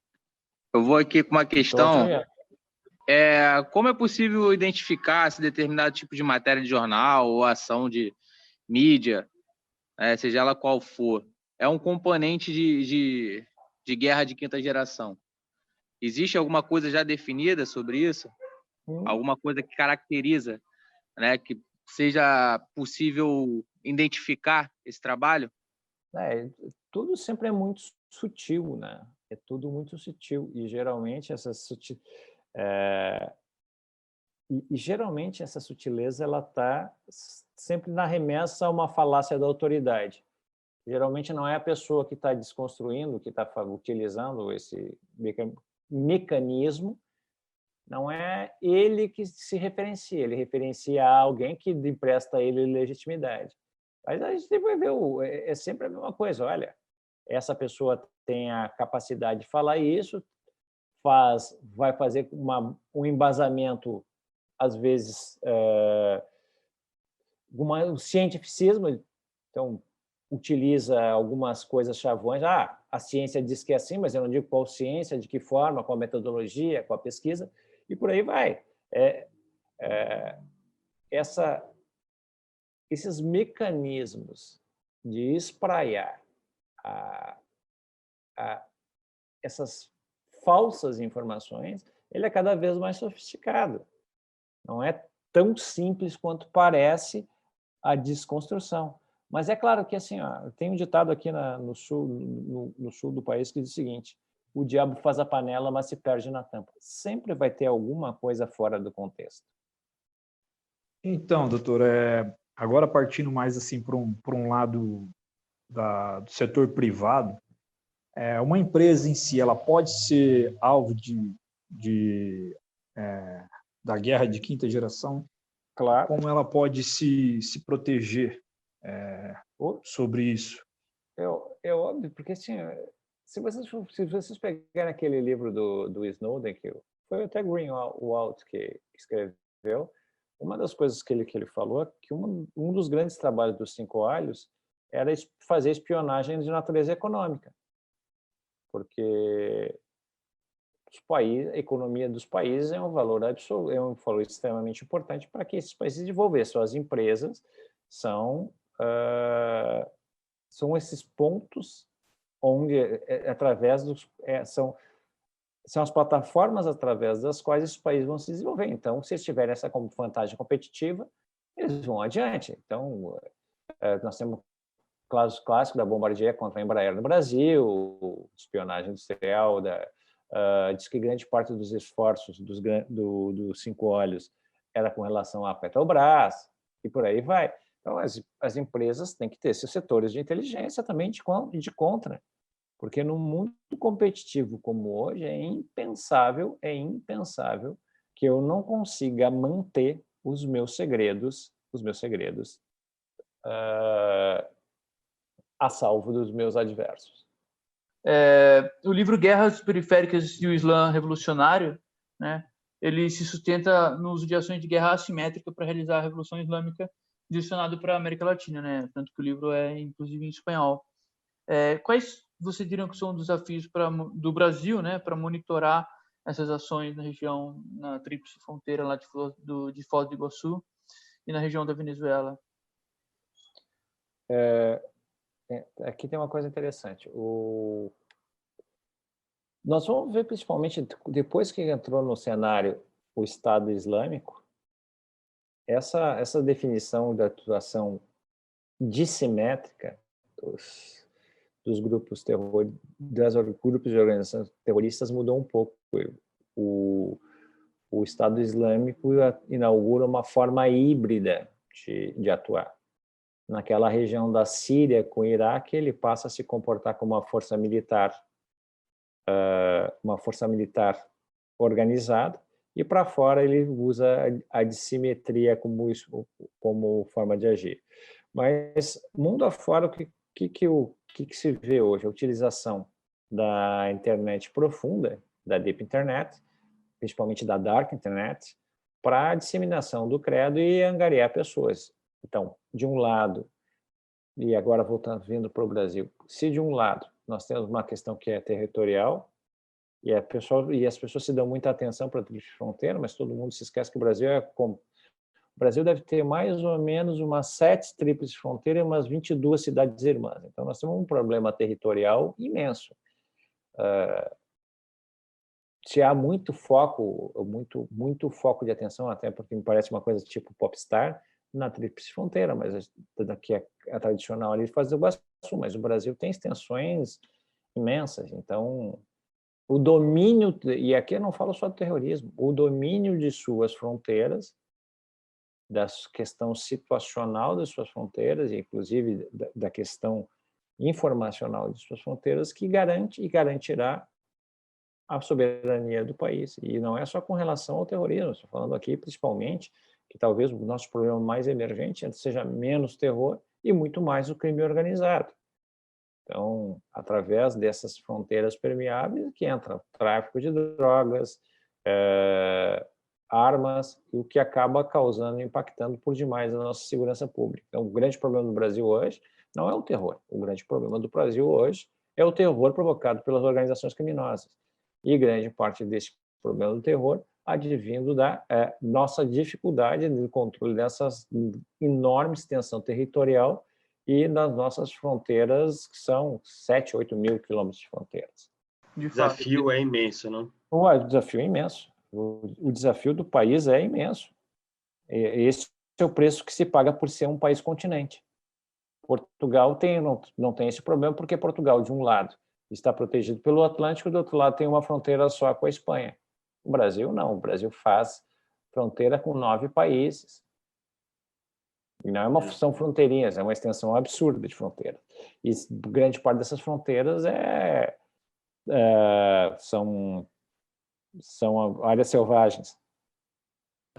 eu vou aqui com uma questão. Como é possível identificar se determinado tipo de matéria de jornal ou ação de mídia, seja ela qual for, é um componente de guerra de quinta geração? Existe alguma coisa já definida sobre isso? Alguma coisa que caracteriza, né, que seja possível identificar esse trabalho? Tudo sempre é muito sutil, né? É tudo muito sutil e geralmente essa sutileza ela está sempre na remessa a uma falácia da autoridade. Geralmente não é a pessoa que está desconstruindo, que está utilizando esse mecanismo, não é ele que se referencia, ele referencia a alguém que empresta a ele legitimidade. Mas a gente vai ver, é sempre a mesma coisa, olha, essa pessoa tem a capacidade de falar isso, vai fazer um embasamento, às vezes, um cientificismo, então utiliza algumas coisas chavões. A ciência diz que é assim, mas eu não digo qual ciência, de que forma, qual metodologia, qual pesquisa, e por aí vai. Esses mecanismos de espraiar a, essas falsas informações, ele é cada vez mais sofisticado. Não é tão simples quanto parece a desconstrução. Mas é claro que assim, tem um ditado aqui no sul do país que diz o seguinte: o diabo faz a panela, mas se perde na tampa. Sempre vai ter alguma coisa fora do contexto. Então, doutor, agora partindo mais assim para um lado do setor privado, uma empresa em si, ela pode ser alvo da guerra de quinta geração? Claro. Como ela pode se proteger sobre isso? É óbvio, porque assim, se vocês pegarem aquele livro do Snowden, que foi até Greenwald que escreveu, uma das coisas que ele falou é que um dos grandes trabalhos dos Cinco Olhos era fazer espionagem de natureza econômica, porque a economia dos países é um valor absoluto, é um valor extremamente importante para que esses países desenvolvam. Suas empresas são esses pontos onde, através são as plataformas através das quais esses países vão se desenvolver. Então, se eles tiverem essa vantagem competitiva, eles vão adiante. Então, nós temos casos clássicos da Bombardier contra a Embraer no Brasil, espionagem industrial, diz que grande parte dos esforços dos Cinco Olhos era com relação à Petrobras, e por aí vai. Então, as empresas têm que ter esses setores de inteligência também de contra, porque num mundo competitivo como hoje é impensável que eu não consiga manter os meus segredos a salvo dos meus adversos. O livro Guerras Periféricas e o Islã Revolucionário, né, ele se sustenta no uso de ações de guerra assimétrica para realizar a Revolução Islâmica, direcionado para a América Latina, né, tanto que o livro é, inclusive, em espanhol. Quais você diria que são os desafios do Brasil, né, para monitorar essas ações na região, na tríplice fronteira lá de Foz do Iguaçu e na região da Venezuela? Aqui tem uma coisa interessante. Nós vamos ver, principalmente, depois que entrou no cenário o Estado Islâmico, essa definição da atuação dissimétrica dos grupos de organizações terroristas mudou um pouco. O Estado Islâmico inaugura uma forma híbrida de atuar. Naquela região da Síria com o Iraque, ele passa a se comportar como uma força militar organizada, e para fora ele usa a dissimetria como forma de agir. Mas mundo afora, o que se vê hoje? A utilização da internet profunda, da Deep Internet, principalmente da Dark Internet, para a disseminação do credo e angariar pessoas. Então, de um lado, e agora vindo para o Brasil, se de um lado nós temos uma questão que é territorial, e as pessoas se dão muita atenção para a tríplice fronteira, mas todo mundo se esquece que o Brasil o Brasil deve ter mais ou menos umas 7 tríplices fronteiras e umas 22 cidades irmãs. Então, nós temos um problema territorial imenso. Se há muito foco de atenção, até porque me parece uma coisa tipo popstar, na tríplice fronteira, mas daqui a tradicional ali faz o Iguaçu, mas o Brasil tem extensões imensas. Então, o domínio, e aqui eu não falo só do terrorismo, o domínio de suas fronteiras, da questão situacional das suas fronteiras, e inclusive da questão informacional de suas fronteiras, que garante e garantirá a soberania do país. E não é só com relação ao terrorismo, estou falando aqui principalmente que talvez o nosso problema mais emergente seja menos terror e muito mais o crime organizado. Então, através dessas fronteiras permeáveis que entra o tráfico de drogas, armas, e o que acaba causando, impactando por demais a nossa segurança pública. Então, o grande problema do Brasil hoje não é o terror. O grande problema do Brasil hoje é o terror provocado pelas organizações criminosas. E grande parte desse problema do terror advindo da nossa dificuldade de controle dessa enorme extensão territorial e nas nossas fronteiras, que são 7, 8 mil quilômetros de fronteiras. De O fato. desafio é imenso, não? O desafio é imenso. O desafio do país é imenso. Esse é o preço que se paga por ser um país continente. Portugal não tem esse problema, porque Portugal, de um lado, está protegido pelo Atlântico, do outro lado tem uma fronteira só com a Espanha. O Brasil não. O Brasil faz fronteira com 9 países. E não são fronteirinhas, é uma extensão absurda de fronteira. E grande parte dessas fronteiras são áreas selvagens.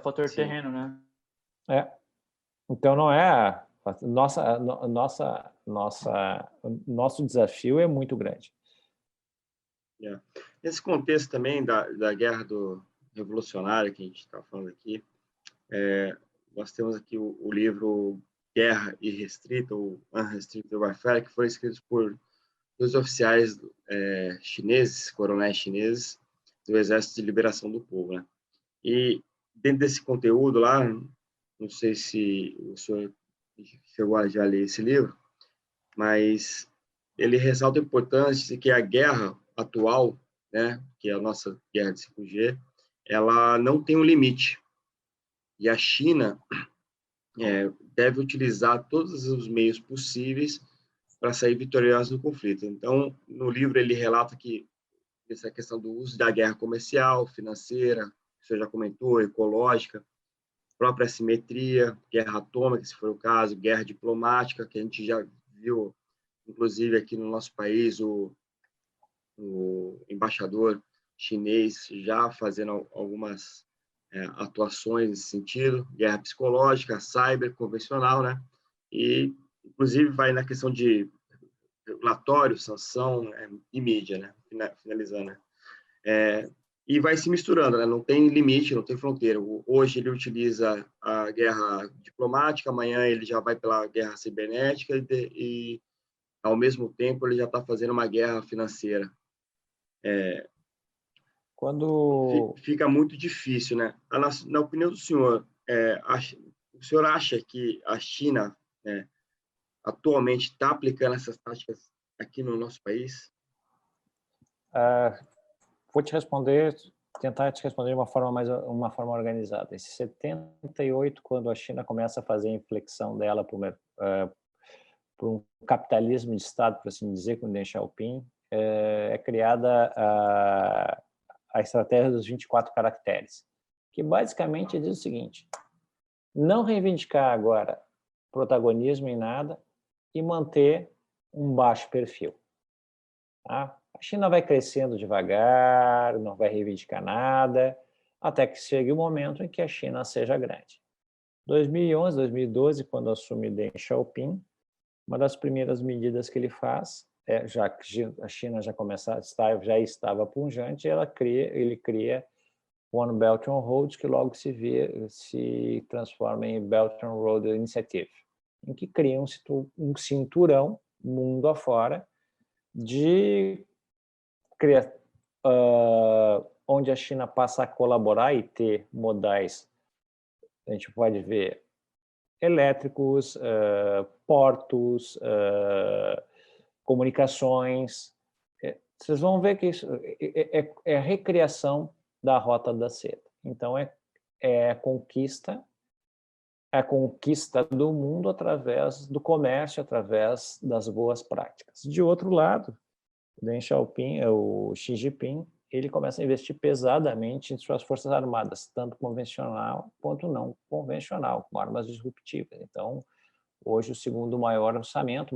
Fator Sim. terreno, né? Então não é nosso desafio é muito grande. Nesse contexto também da guerra revolucionária que a gente está falando aqui, nós temos aqui o livro Guerra Irrestrita, ou Unrestricted Warfare, que foi escrito por 2 oficiais chineses, coronéis chineses, do Exército de Liberação do Povo, né? E dentro desse conteúdo lá, não sei se o senhor chegou a já ler esse livro, mas ele ressalta a importância de que a guerra atual, né, que é a nossa guerra de 5G, ela não tem um limite. E a China deve utilizar todos os meios possíveis para sair vitoriosa do conflito. Então, no livro ele relata que essa questão do uso da guerra comercial, financeira, que você já comentou, ecológica, própria assimetria, guerra atômica, se for o caso, guerra diplomática, que a gente já viu, inclusive aqui no nosso país, o embaixador chinês já fazendo algumas atuações nesse sentido, guerra psicológica, cyber, convencional, né? E, inclusive, vai na questão de regulatório, sanção e mídia, né? Finalizando, né? E vai se misturando, né? Não tem limite, não tem fronteira. Hoje ele utiliza a guerra diplomática, amanhã ele já vai pela guerra cibernética e ao mesmo tempo, ele já está fazendo uma guerra financeira. Fica muito difícil, né? Na opinião do senhor, o senhor acha que a China, né, atualmente está aplicando essas táticas aqui no nosso país? Vou tentar te responder de uma forma organizada. Em 78, quando a China começa a fazer a inflexão dela por um capitalismo de Estado, por assim dizer, com Deng Xiaoping, é criada a estratégia dos 24 caracteres, que basicamente diz o seguinte: não reivindicar agora protagonismo em nada e manter um baixo perfil. Tá? A China vai crescendo devagar, não vai reivindicar nada, até que chegue o momento em que a China seja grande. 2011, 2012, quando assume Deng Xiaoping, uma das primeiras medidas que ele faz, já que a China já estava pujante, ele cria One Belt and Road, que logo se transforma em Belt and Road Initiative, em que cria um cinturão, mundo afora, onde a China passa a colaborar e ter modais, a gente pode ver, elétricos, portos, comunicações. Vocês vão ver que isso é a recriação da Rota da Seda. Então, é a conquista do mundo através do comércio, através das boas práticas. De outro lado, o Xi Jinping, ele começa a investir pesadamente em suas forças armadas, tanto convencional quanto não convencional, com armas disruptivas. Então, hoje, o segundo maior orçamento,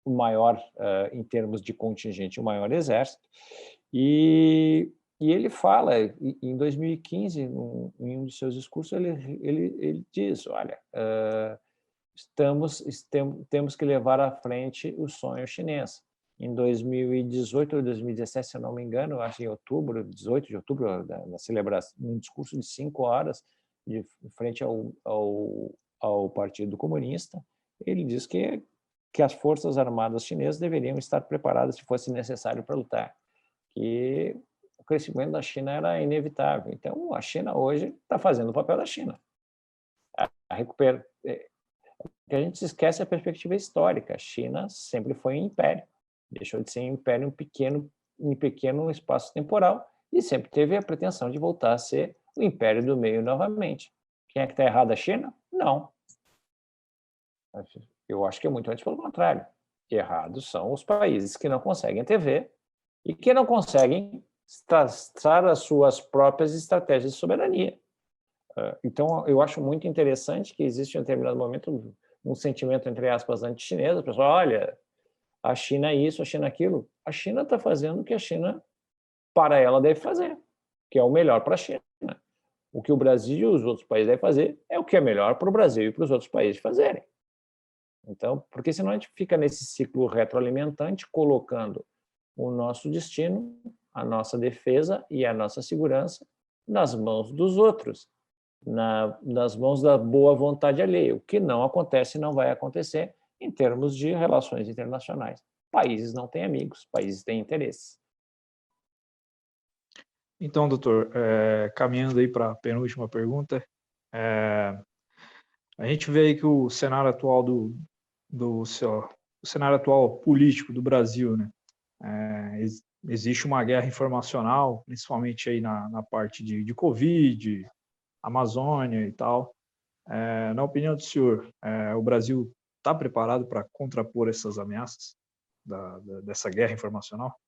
o maior em termos de contingente, o maior exército. E ele fala, em 2015, em um de seus discursos, ele diz, olha, temos que levar à frente o sonho chinês. Em 2018 ou 2017, se eu não me engano, acho que em 18 de outubro, na celebração, um discurso de 5 horas de frente ao Partido Comunista, ele diz que as forças armadas chinesas deveriam estar preparadas se fosse necessário para lutar, que o crescimento da China era inevitável. Então, a China hoje está fazendo o papel da China. que a gente esquece a perspectiva histórica. A China sempre foi um império, deixou de ser um império em pequeno espaço temporal e sempre teve a pretensão de voltar a ser o império do meio novamente. Quem é que está errado? A China? Não. Eu acho que é muito antes pelo contrário. Errados são os países que não conseguem TV e que não conseguem traçar as suas próprias estratégias de soberania. Então, eu acho muito interessante que existe em um determinado momento um sentimento, entre aspas, anti-chinês. A pessoa, olha, a China é isso, a China é aquilo. A China está fazendo o que a China, para ela, deve fazer, que é o melhor para a China. O que o Brasil e os outros países devem fazer é o que é melhor para o Brasil e para os outros países fazerem. Então, porque senão a gente fica nesse ciclo retroalimentante, colocando o nosso destino, a nossa defesa e a nossa segurança nas mãos dos outros, nas mãos da boa vontade alheia, o que não acontece e não vai acontecer em termos de relações internacionais. Países não têm amigos, países têm interesses. Então, doutor, caminhando aí para a penúltima pergunta, a gente vê aí que o cenário atual o cenário atual político do Brasil, né? Existe uma guerra informacional, principalmente aí na parte de Covid, Amazônia e tal. Na opinião do senhor, o Brasil está preparado para contrapor essas ameaças dessa guerra informacional?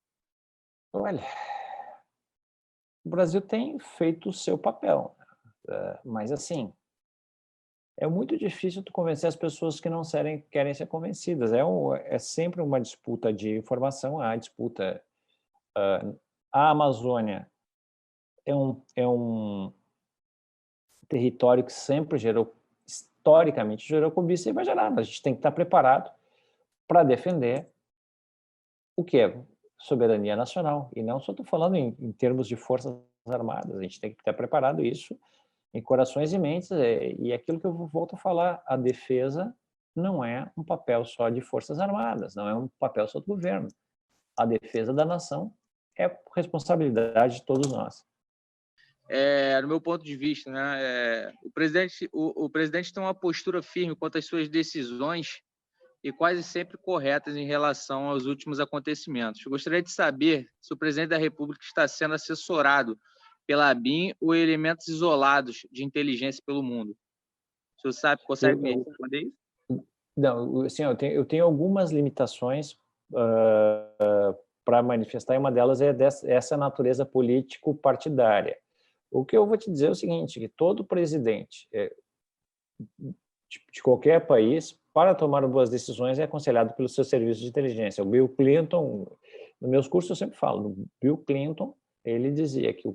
Olha, o Brasil tem feito o seu papel, mas assim, é muito difícil tu convencer as pessoas que não querem ser convencidas. É sempre uma disputa de informação, a disputa. A Amazônia é um território que sempre historicamente gerou cobiça e vai gerar. A gente tem que estar preparado para defender o que é soberania nacional. E não só estou falando em termos de forças armadas, a gente tem que estar preparado isso em corações e mentes. E aquilo que eu volto a falar, a defesa não é um papel só de forças armadas, não é um papel só do governo. A defesa da nação é responsabilidade de todos nós. No meu ponto de vista, né, o presidente tem uma postura firme quanto às suas decisões e quase sempre corretas em relação aos últimos acontecimentos. Eu gostaria de saber se o presidente da República está sendo assessorado pela ABIN ou elementos isolados de inteligência pelo mundo. O senhor sabe, consegue me responder isso? Não, assim, eu tenho algumas limitações para manifestar, e uma delas é essa natureza político-partidária. O que eu vou te dizer é o seguinte, que todo presidente de qualquer país, para tomar boas decisões, é aconselhado pelos seus serviços de inteligência. O Bill Clinton, nos meus cursos eu sempre falo, o Bill Clinton, ele dizia que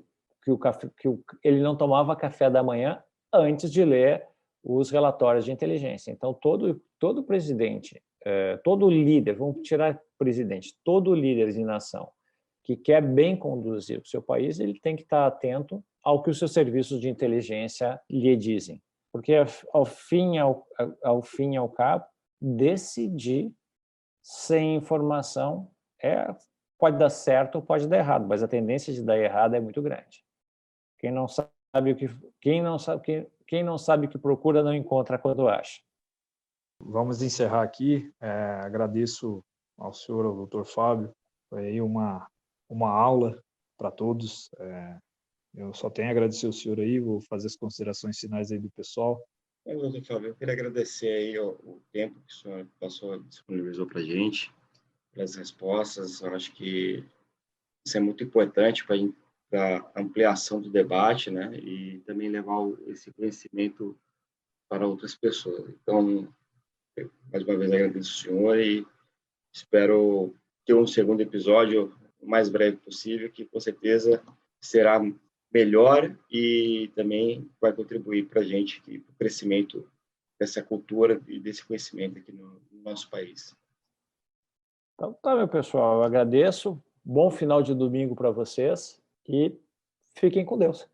ele não tomava café da manhã antes de ler os relatórios de inteligência. Então, todo presidente, todo líder, vamos tirar presidente, todo líder de nação que quer bem conduzir o seu país, ele tem que estar atento ao que os seus serviços de inteligência lhe dizem. Porque, ao fim e ao cabo, decidir sem informação pode dar certo ou pode dar errado, mas a tendência de dar errado é muito grande. Quem não sabe o que procura não encontra quando acha. Vamos encerrar aqui. Agradeço ao senhor, ao doutor Fábio. Foi aí uma aula para todos. Eu só tenho a agradecer ao senhor aí, vou fazer as considerações finais aí do pessoal. Doutor Fábio, eu queria agradecer aí o tempo que o senhor disponibilizou para a gente, pelas respostas. Eu acho que isso é muito importante para a ampliação do debate, né? E também levar esse conhecimento para outras pessoas. Então, mais uma vez agradeço o senhor e espero ter um segundo episódio o mais breve possível, que com certeza será melhor e também vai contribuir para a gente, para o crescimento dessa cultura e desse conhecimento aqui no nosso país. Então, tá, meu pessoal, eu agradeço. Bom final de domingo para vocês e fiquem com Deus.